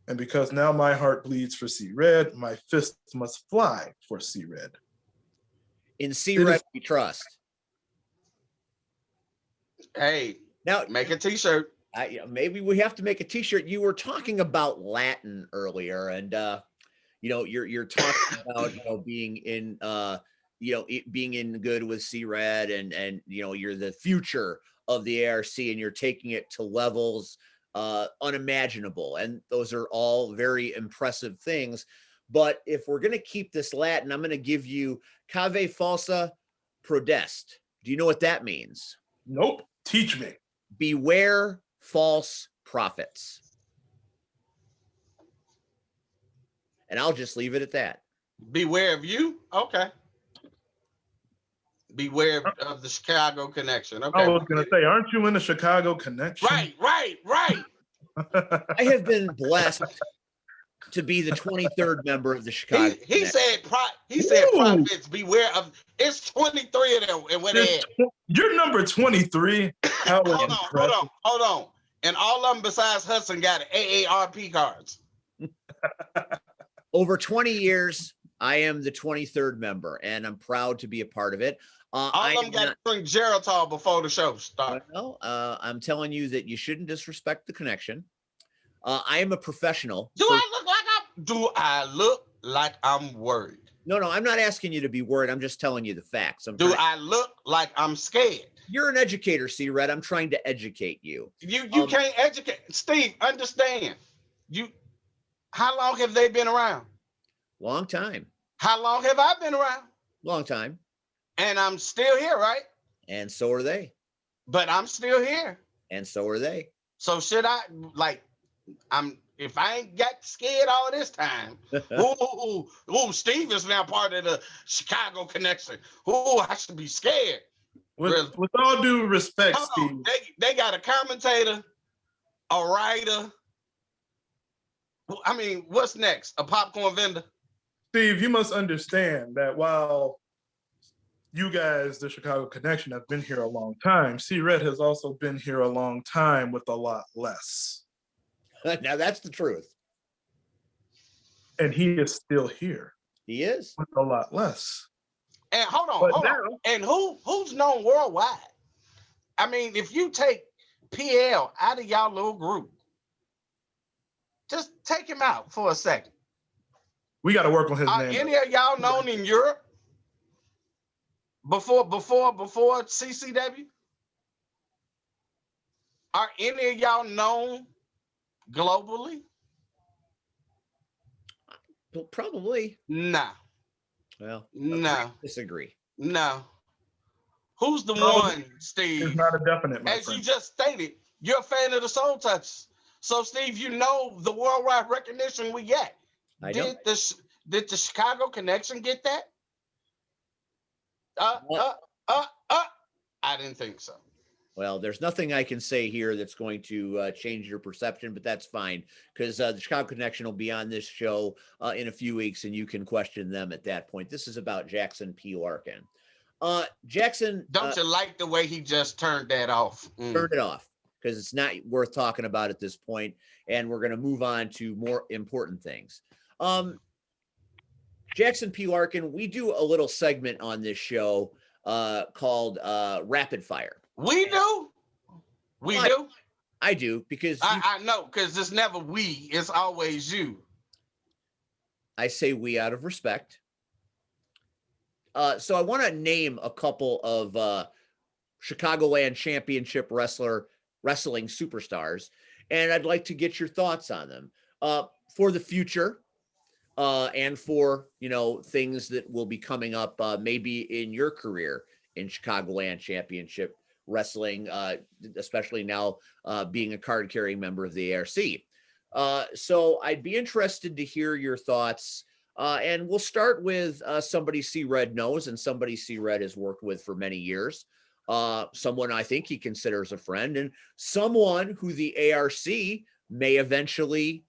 And because now my heart bleeds for C.Red, my fist must fly for C.Red. In C.Red, we trust. Hey, now make a t-shirt. Maybe we have to make a t-shirt. You were talking about Latin earlier, and you're talking about being in being in good with C.Red, and you're the future of the ARC, and you're taking it to levels unimaginable, and those are all very impressive things. But if we're going to keep this Latin, I'm going to give you cave falsa prodest. Do you know what that means? Nope. Teach me. Beware false prophets. And I'll just leave it at that. Beware of you? Okay. Beware of the Chicago connection. Okay. I was going to say, aren't you in the Chicago connection? Right. I have been blessed to be the 23rd member of the Chicago. He said prophets beware of. It's 23 of them, and where they at? You're number 23. Hold on. And all of them besides Hudson got AARP cards. Over 20 years, I am the 23rd member, and I'm proud to be a part of it. All of them got to drink Geritol before the show starts. Well, I'm telling you that you shouldn't disrespect the connection. I am a professional. Do I look like I'm worried? No, I'm not asking you to be worried. I'm just telling you the facts. Do I look like I'm scared? You're an educator, C.Red. I'm trying to educate you. You can't educate. Steve, understand. How long have they been around? Long time. How long have I been around? Long time. And I'm still here, right? And so are they. But I'm still here. And so are they. So should I, if I ain't got scared all this time, Steve is now part of the Chicago connection. I should be scared. With all due respect, Steve. They got a commentator, a writer. I mean, what's next? A popcorn vendor? Steve, you must understand that while you guys, the Chicago Connection, have been here a long time, C.Red has also been here a long time with a lot less. Now that's the truth. And he is still here. He is. With a lot less. And hold on. And who's known worldwide? I mean, if you take PL out of y'all little group, just take him out for a second. We got to work on his name. Any of y'all known in Europe before CCW? Are any of y'all known globally? Well, probably. Nah. Well, no. Disagree. No. Who's the one, Steve? It's not a definite. As friend. You just stated, you're a fan of the Soul Touchers. So, Steve, you know the worldwide recognition we get. Did the Chicago Connection get that? I didn't think so. Well, there's nothing I can say here that's going to change your perception, but that's fine because the Chicago Connection will be on this show in a few weeks, and you can question them at that point. This is about Jackson P. Larkin. Jackson, don't you like the way he just turned that off? Turned it off because it's not worth talking about at this point, and we're going to move on to more important things. Jackson P. Larkin, we do a little segment on this show called Rapid Fire. We do? We do? I do, because... I know, because it's never we, it's always you. I say we out of respect. So I want to name a couple of Chicagoland Championship wrestling superstars, and I'd like to get your thoughts on them for the future and for, things that will be coming up maybe in your career in Chicagoland Championship Wrestling, especially now being a card-carrying member of the ARC. So I'd be interested to hear your thoughts. And we'll start with somebody C.Red knows and somebody C.Red has worked with for many years. Someone I think he considers a friend, and someone who the ARC may eventually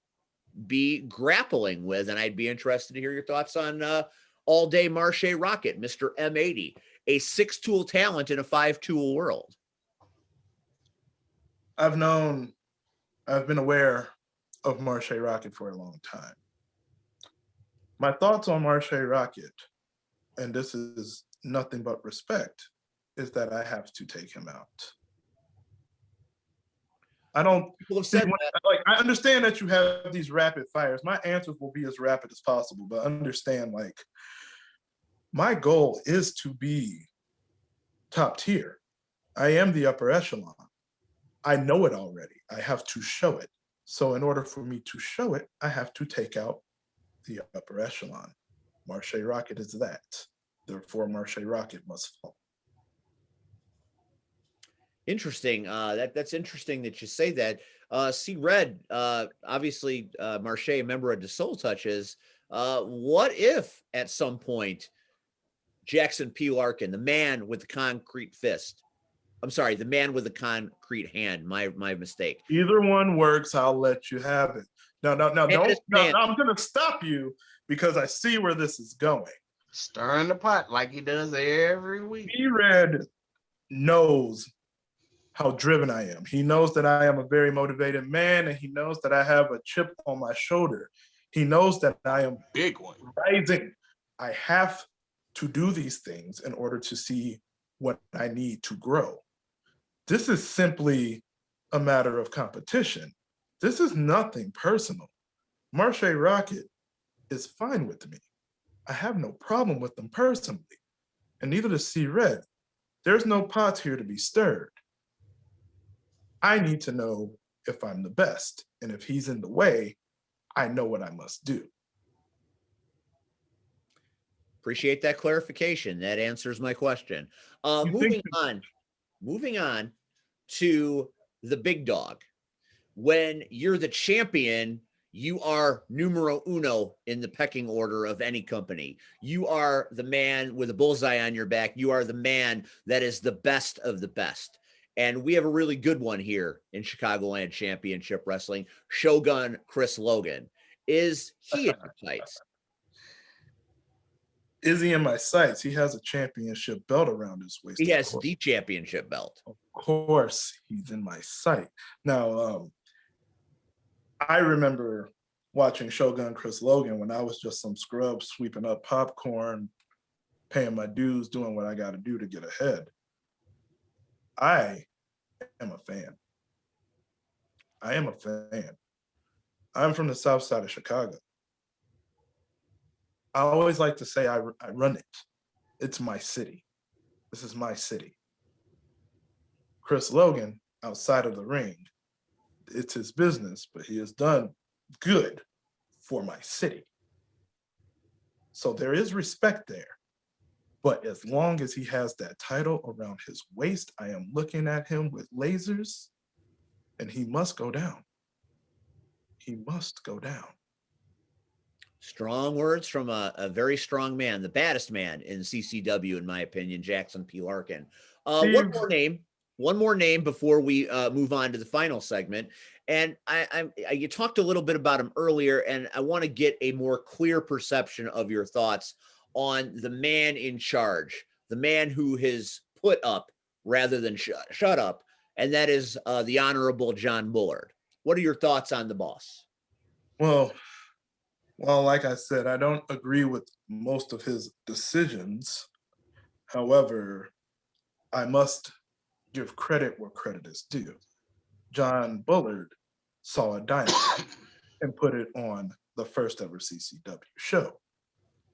be grappling with. And I'd be interested to hear your thoughts on All Day Marche Rocket, Mr. M80, a 6-tool talent in a 5-tool world. I've been aware of Marche Rocket for a long time. My thoughts on Marche Rocket, and this is nothing but respect, is that I have to take him out. People have said that. I understand that you have these rapid fires. My answers will be as rapid as possible, but understand, my goal is to be top tier. I am the upper echelon. I know it already. I have to show it. So in order for me to show it, I have to take out the upper echelon. Marche Rocket is that. Therefore, Marche Rocket must fall. Interesting. That's interesting that you say that. C.Red, obviously, Marche, a member of the Soul Touches. What if at some point Jackson P. Larkin, the man with the concrete fist, I'm sorry, the man with the concrete hand, my mistake. Either one works. I'll let you have it. No, I'm going to stop you because I see where this is going. Stirring the pot like he does every week. C.Red knows how driven I am. He knows that I am a very motivated man, and he knows that I have a chip on my shoulder. He knows that I am Big one. rising. I have to do these things in order to see what I need to grow. This is simply a matter of competition. This is nothing personal. Marche Rocket is fine with me. I have no problem with them personally, and neither does C.Red. There's no pots here to be stirred. I need to know if I'm the best, and if he's in the way, I know what I must do. Appreciate that clarification. That answers my question. Moving on to the big dog. When you're the champion, you are numero uno in the pecking order of any company. You are the man with a bullseye on your back. You are the man that is the best of the best. And we have a really good one here in Chicagoland Championship Wrestling, Shogun Chris Logan. Is he in your sights? Is he in my sights? He has a championship belt around his waist. He has the championship belt. Of course, he's in my sight. Now, I remember watching Shogun Chris Logan when I was just some scrub sweeping up popcorn, paying my dues, doing what I got to do to get ahead. I am a fan. I am a fan. I'm from the south side of Chicago. I always like to say I run it. It's my city. This is my city. Chris Logan, outside of the ring, it's his business, but he has done good for my city. So there is respect there. But as long as he has that title around his waist, I am looking at him with lasers, and he must go down. He must go down. Strong words from a very strong man, the baddest man in CCW, in my opinion, Jackson P. Larkin. One more name before we move on to the final segment. And you talked a little bit about him earlier, and I want to get a more clear perception of your thoughts on the man in charge, the man who has put up rather than shut up, and that is the Honorable John Bullard. What are your thoughts on the boss? Well, like I said, I don't agree with most of his decisions. However, I must give credit where credit is due. John Bullard saw a diamond and put it on the first ever CCW show.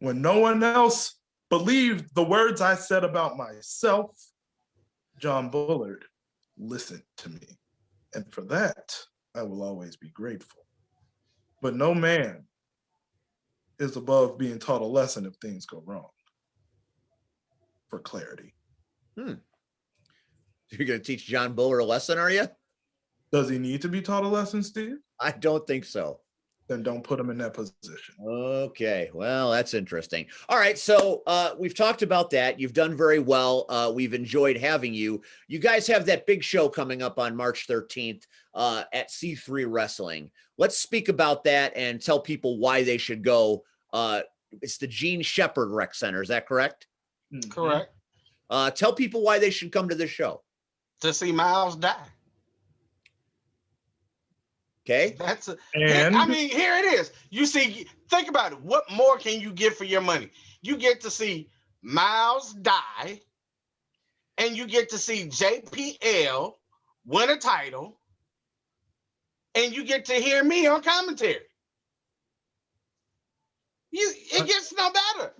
When no one else believed the words I said about myself, John Bullard listened to me. And for that, I will always be grateful. But no man is above being taught a lesson if things go wrong. For clarity. You're going to teach John Bullard a lesson, are you? Does he need to be taught a lesson, Steve? I don't think so. Then don't put him in that position. Okay, well, that's interesting. All right, so we've talked about that. You've done very well. We've enjoyed having you. You guys have that big show coming up on March 13th at C3 Wrestling. Let's speak about that and tell people why they should go. It's the Gene Shepherd Rec Center. Is that correct? Mm-hmm. Correct. Tell people why they should come to this show. To see Miles die. Okay. Here it is. You see, think about it. What more can you get for your money? You get to see Miles die, and you get to see JPL win a title, and you get to hear me on commentary. It gets no better.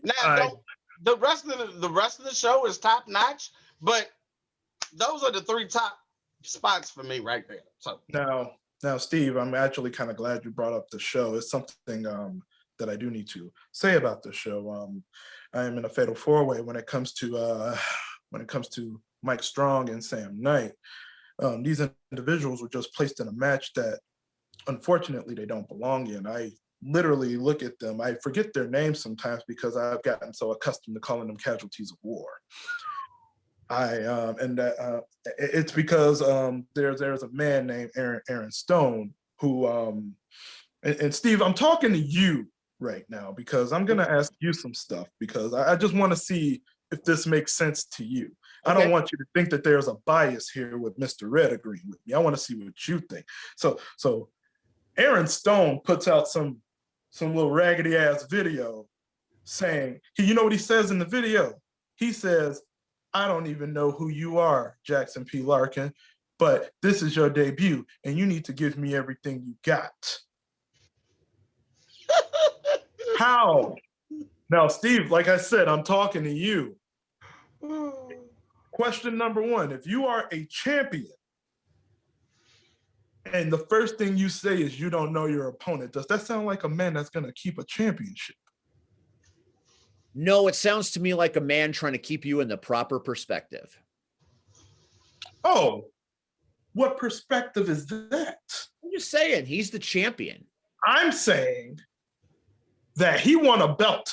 Now, the rest of the show is top notch, but those are the three top spots for me right there. So now, Steve, I'm actually kind of glad you brought up the show. It's something that I do need to say about the show. I am in a fatal four-way when it comes to Mike Strong and Sam Knight. These individuals were just placed in a match that, unfortunately, they don't belong in. I literally look at them. I forget their names sometimes because I've gotten so accustomed to calling them casualties of war. It's because there's a man named Aaron Stone who and Steve, I'm talking to you right now because I'm gonna ask you some stuff because I just want to see if this makes sense to you. I don't want you to think that there's a bias here with Mr. Red agreeing with me. I want to see what you think. So Aaron Stone puts out some little raggedy ass video saying, you know what he says in the video? He says, I don't even know who you are, Jackson P. Larkin, but this is your debut and you need to give me everything you got. How? Now, Steve, like I said, I'm talking to you. Question number one, if you are a champion and the first thing you say is you don't know your opponent, does that sound like a man that's going to keep a championship? No, it sounds to me like a man trying to keep you in the proper perspective. Oh, what perspective is that? I'm just saying, he's the champion. I'm saying that he won a belt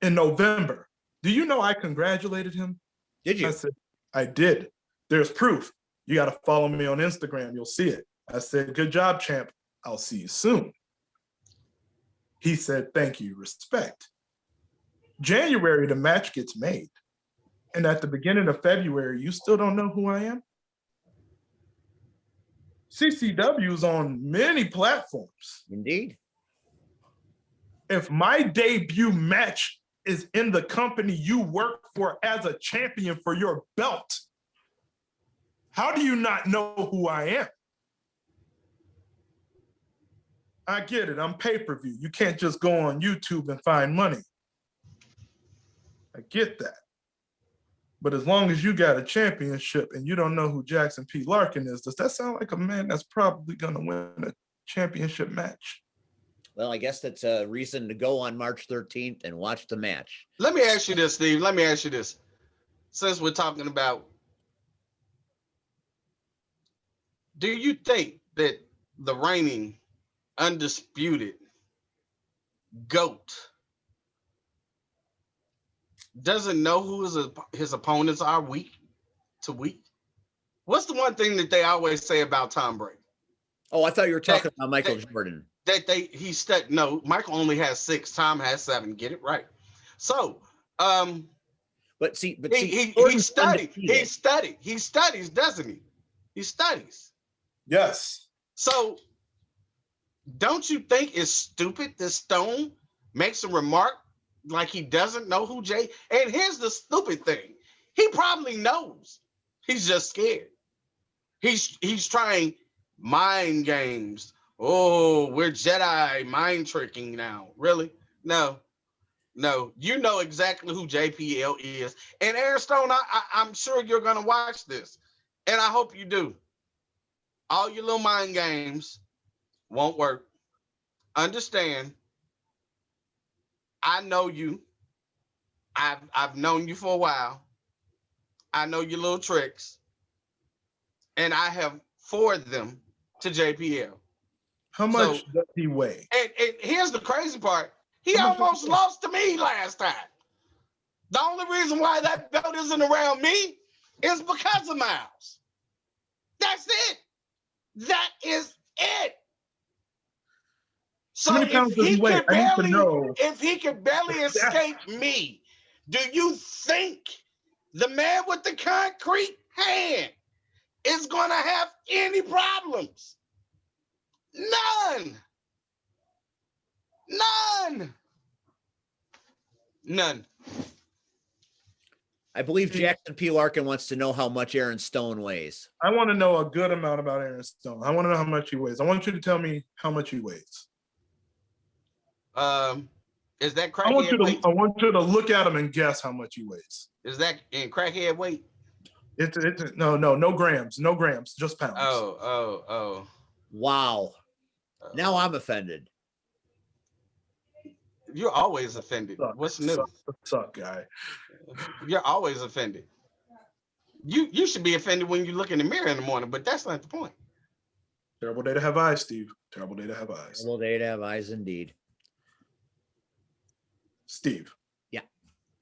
in November. Do you know I congratulated him? Did you? I said, I did. There's proof. You got to follow me on Instagram. You'll see it. I said, good job, champ. I'll see you soon. He said, thank you, respect. January, the match gets made. And at the beginning of February, you still don't know who I am? CCW is on many platforms. Indeed. If my debut match is in the company you work for as a champion for your belt, how do you not know who I am? I get it. I'm pay-per-view. You can't just go on YouTube and find money. I get that. But as long as you got a championship and you don't know who Jackson P. Larkin is, does that sound like a man that's probably going to win a championship match? Well, I guess that's a reason to go on March 13th and watch the match. Let me ask you this, Steve. Let me ask you this. Since we're talking about, do you think that the reigning undisputed GOAT doesn't know who his opponents are week to week? What's the one thing that they always say about Tom Brady? Oh, I thought you were talking about Michael Jordan. No, Michael only has 6, Tom has 7. Get it right. So, but he studies, doesn't he? He studies. Yes. So, don't you think it's stupid that Stone makes a remark like he doesn't know who Jay? And here's the stupid thing: he probably knows. He's just scared. He's trying mind games. Oh, we're Jedi mind tricking now. Really? No. You know exactly who JPL is. And Aaron Stone, I'm sure you're going to watch this. And I hope you do. All your little mind games won't work. Understand, I know you. I've known you for a while. I know your little tricks. And I have forwarded them to JPL. How much does he weigh? And here's the crazy part. He almost lost to me last time. The only reason why that belt isn't around me is because of Miles. That's it. That is it. So if he could barely escape me, do you think the man with the concrete hand is going to have any problems? None. I believe Jackson P. Larkin wants to know how much Aaron Stone weighs. I want to know a good amount about Aaron Stone. I want to know how much he weighs. I want you to tell me how much he weighs. Is that crackhead weight? I want you to look at him and guess how much he weighs. Is that in crackhead weight? It's no grams, just pounds. Oh. Wow. Now I'm offended. You're always offended. What's new? Suck, guy. You're always offended. You should be offended when you look in the mirror in the morning, but that's not the point. Terrible day to have eyes, Steve. Terrible day to have eyes. Terrible day to have eyes, indeed. Steve. Yeah.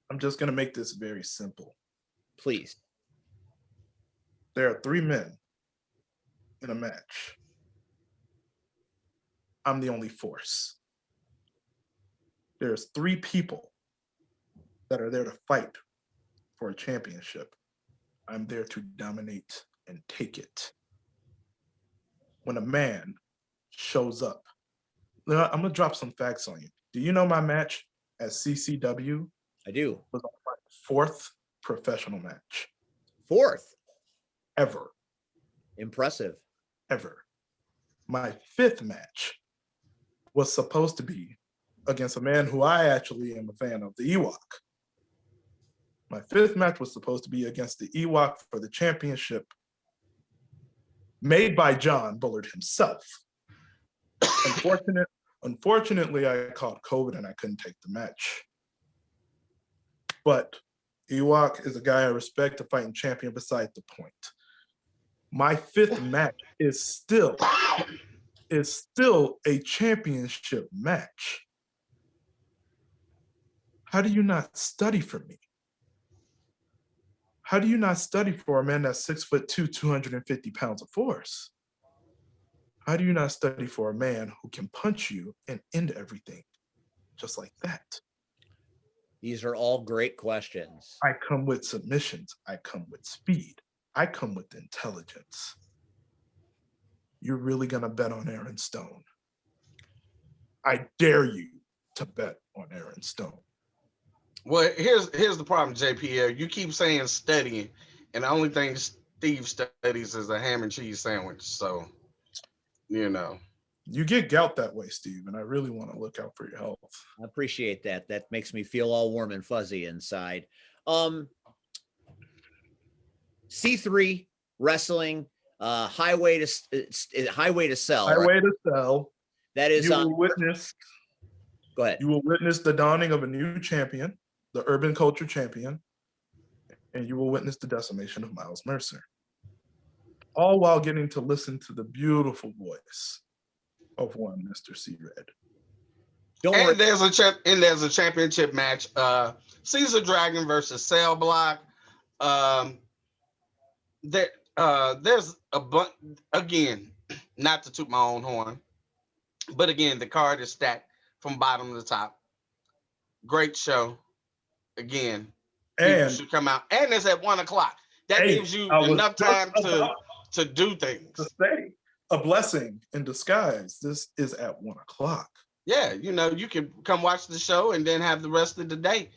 I'm just going to make this very simple. Please. There are 3 men in a match. I'm the only force. There's 3 people that are there to fight for a championship. I'm there to dominate and take it. When a man shows up, now, I'm going to drop some facts on you. Do you know my match at CCW I do. was my fourth professional match Fourth. ever? Impressive. Ever. My fifth match was supposed to be against a man who I actually am a fan of, the Ewok. My fifth match was supposed to be against the Ewok for the championship made by John Bullard himself. Unfortunately, I caught COVID and I couldn't take the match. But Ewok is a guy I respect, a fighting champion beside the point. My fifth match is still a championship match. How do you not study for me? How do you not study for a man that's 6'2", 250 pounds of force? How do you not study for a man who can punch you and end everything just like that? These are all great questions. I come with submissions. I come with speed. I come with intelligence. You're really going to bet on Aaron Stone? I dare you to bet on Aaron Stone. Well, here's the problem, JPL. You keep saying studying, and the only thing Steve studies is a ham and cheese sandwich. So, you know. You get gout that way, Steve, and I really want to look out for your health. I appreciate that. That makes me feel all warm and fuzzy inside. C3 Wrestling, Highway to Sell. Highway to Sell. That is you will witness. Go ahead. You will witness the dawning of a new champion, the urban culture champion, and you will witness the decimation of Miles Mercer. All while getting to listen to the beautiful voice of one Mr. C.Red. And there's a championship match. Caesar Dragon versus Cell Block. There's a bunch, again, not to toot my own horn, but again, the card is stacked from bottom to top. Great show. Again, people should come out. And it's at 1:00. That gives you enough time to do things. To say, a blessing in disguise. This is at 1:00. Yeah, you can come watch the show and then have the rest of the day.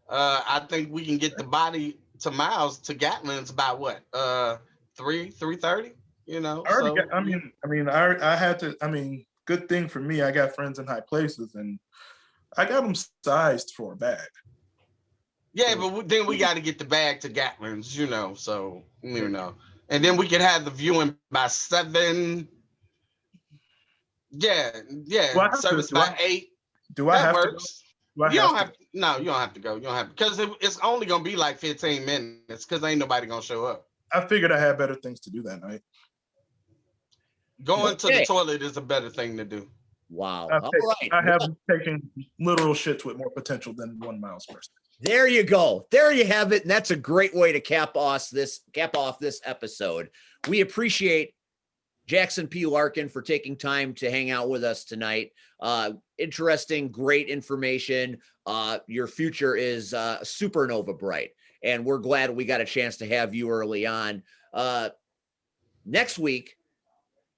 I think we can get the body to Miles to Gatlin's by what? 3:30. Good thing for me, I got friends in high places and I got them sized for a bag. Yeah, but then we got to get the bag to Gatlin's, and then we could have the viewing by 7. Yeah, service by 8. Do I have works. to? You don't have to. No, you don't have to go. You don't have to, because it's only gonna be like 15 minutes because ain't nobody gonna show up. I figured I had better things to do that night. Going to the toilet is a better thing to do. Wow. I have taken literal shits with more potential than one Miles Mercer. There you go. There you have it. And that's a great way to cap off this episode. We appreciate Jackson P. Larkin for taking time to hang out with us tonight. Interesting, great information. Your future is supernova bright, and we're glad we got a chance to have you early on. Next week,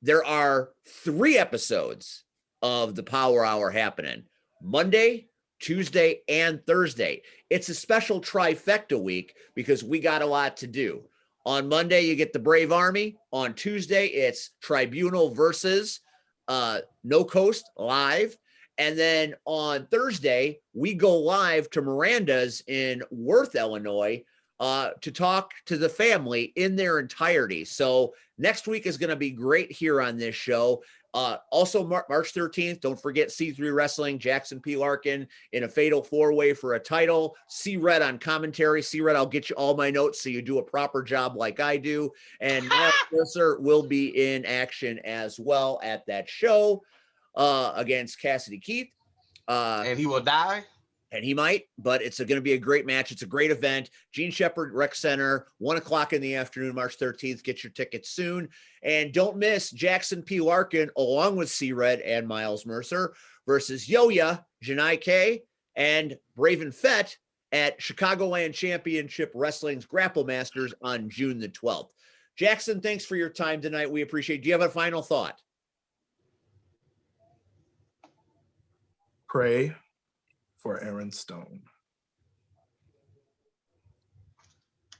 there are 3 episodes of the Power Hour happening. Monday, Tuesday, and Thursday. It's a special trifecta week because we got a lot to do. On Monday, you get the Brave Army. On Tuesday, it's Tribunal versus No Coast live. And then on Thursday, we go live to Miranda's in Worth, Illinois, to talk to the family in their entirety. So next week is going to be great here on this show. Also, March 13th, don't forget C3 Wrestling, Jackson P. Larkin in a fatal 4-way for a title. C.Red on commentary. C.Red, I'll get you all my notes so you do a proper job like I do. And Miles Mercer will be in action as well at that show against Cassidy Keith. And he will die. And he might, but it's going to be a great match. It's a great event. Gene Shepherd Rec Center, 1:00 in the afternoon, March 13th. Get your tickets soon. And don't miss Jackson P. Larkin, along with C.Red and Miles Mercer, versus Yo-Ya, Janai K, and Braven Fett at Chicagoland Championship Wrestling's Grapple Masters on June the 12th. Jackson, thanks for your time tonight. We appreciate it. Do you have a final thought? Pray for Aaron Stone.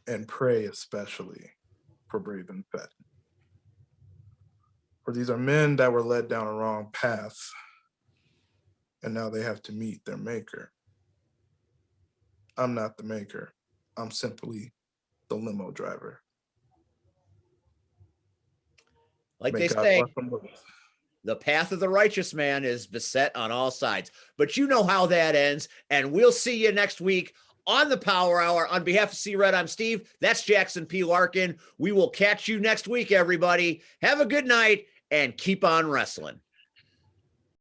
And pray especially for Braven Fett. For these are men that were led down a wrong path, and now they have to meet their maker. I'm not the maker. I'm simply the limo driver. Like May they God say, bless them both. the path of the righteous man is beset on all sides. But you know how that ends, and we'll see you next week on the Power Hour. On behalf of C.Red, I'm Steve. That's Jackson P. Larkin. We will catch you next week, everybody. Have a good night, and keep on wrestling.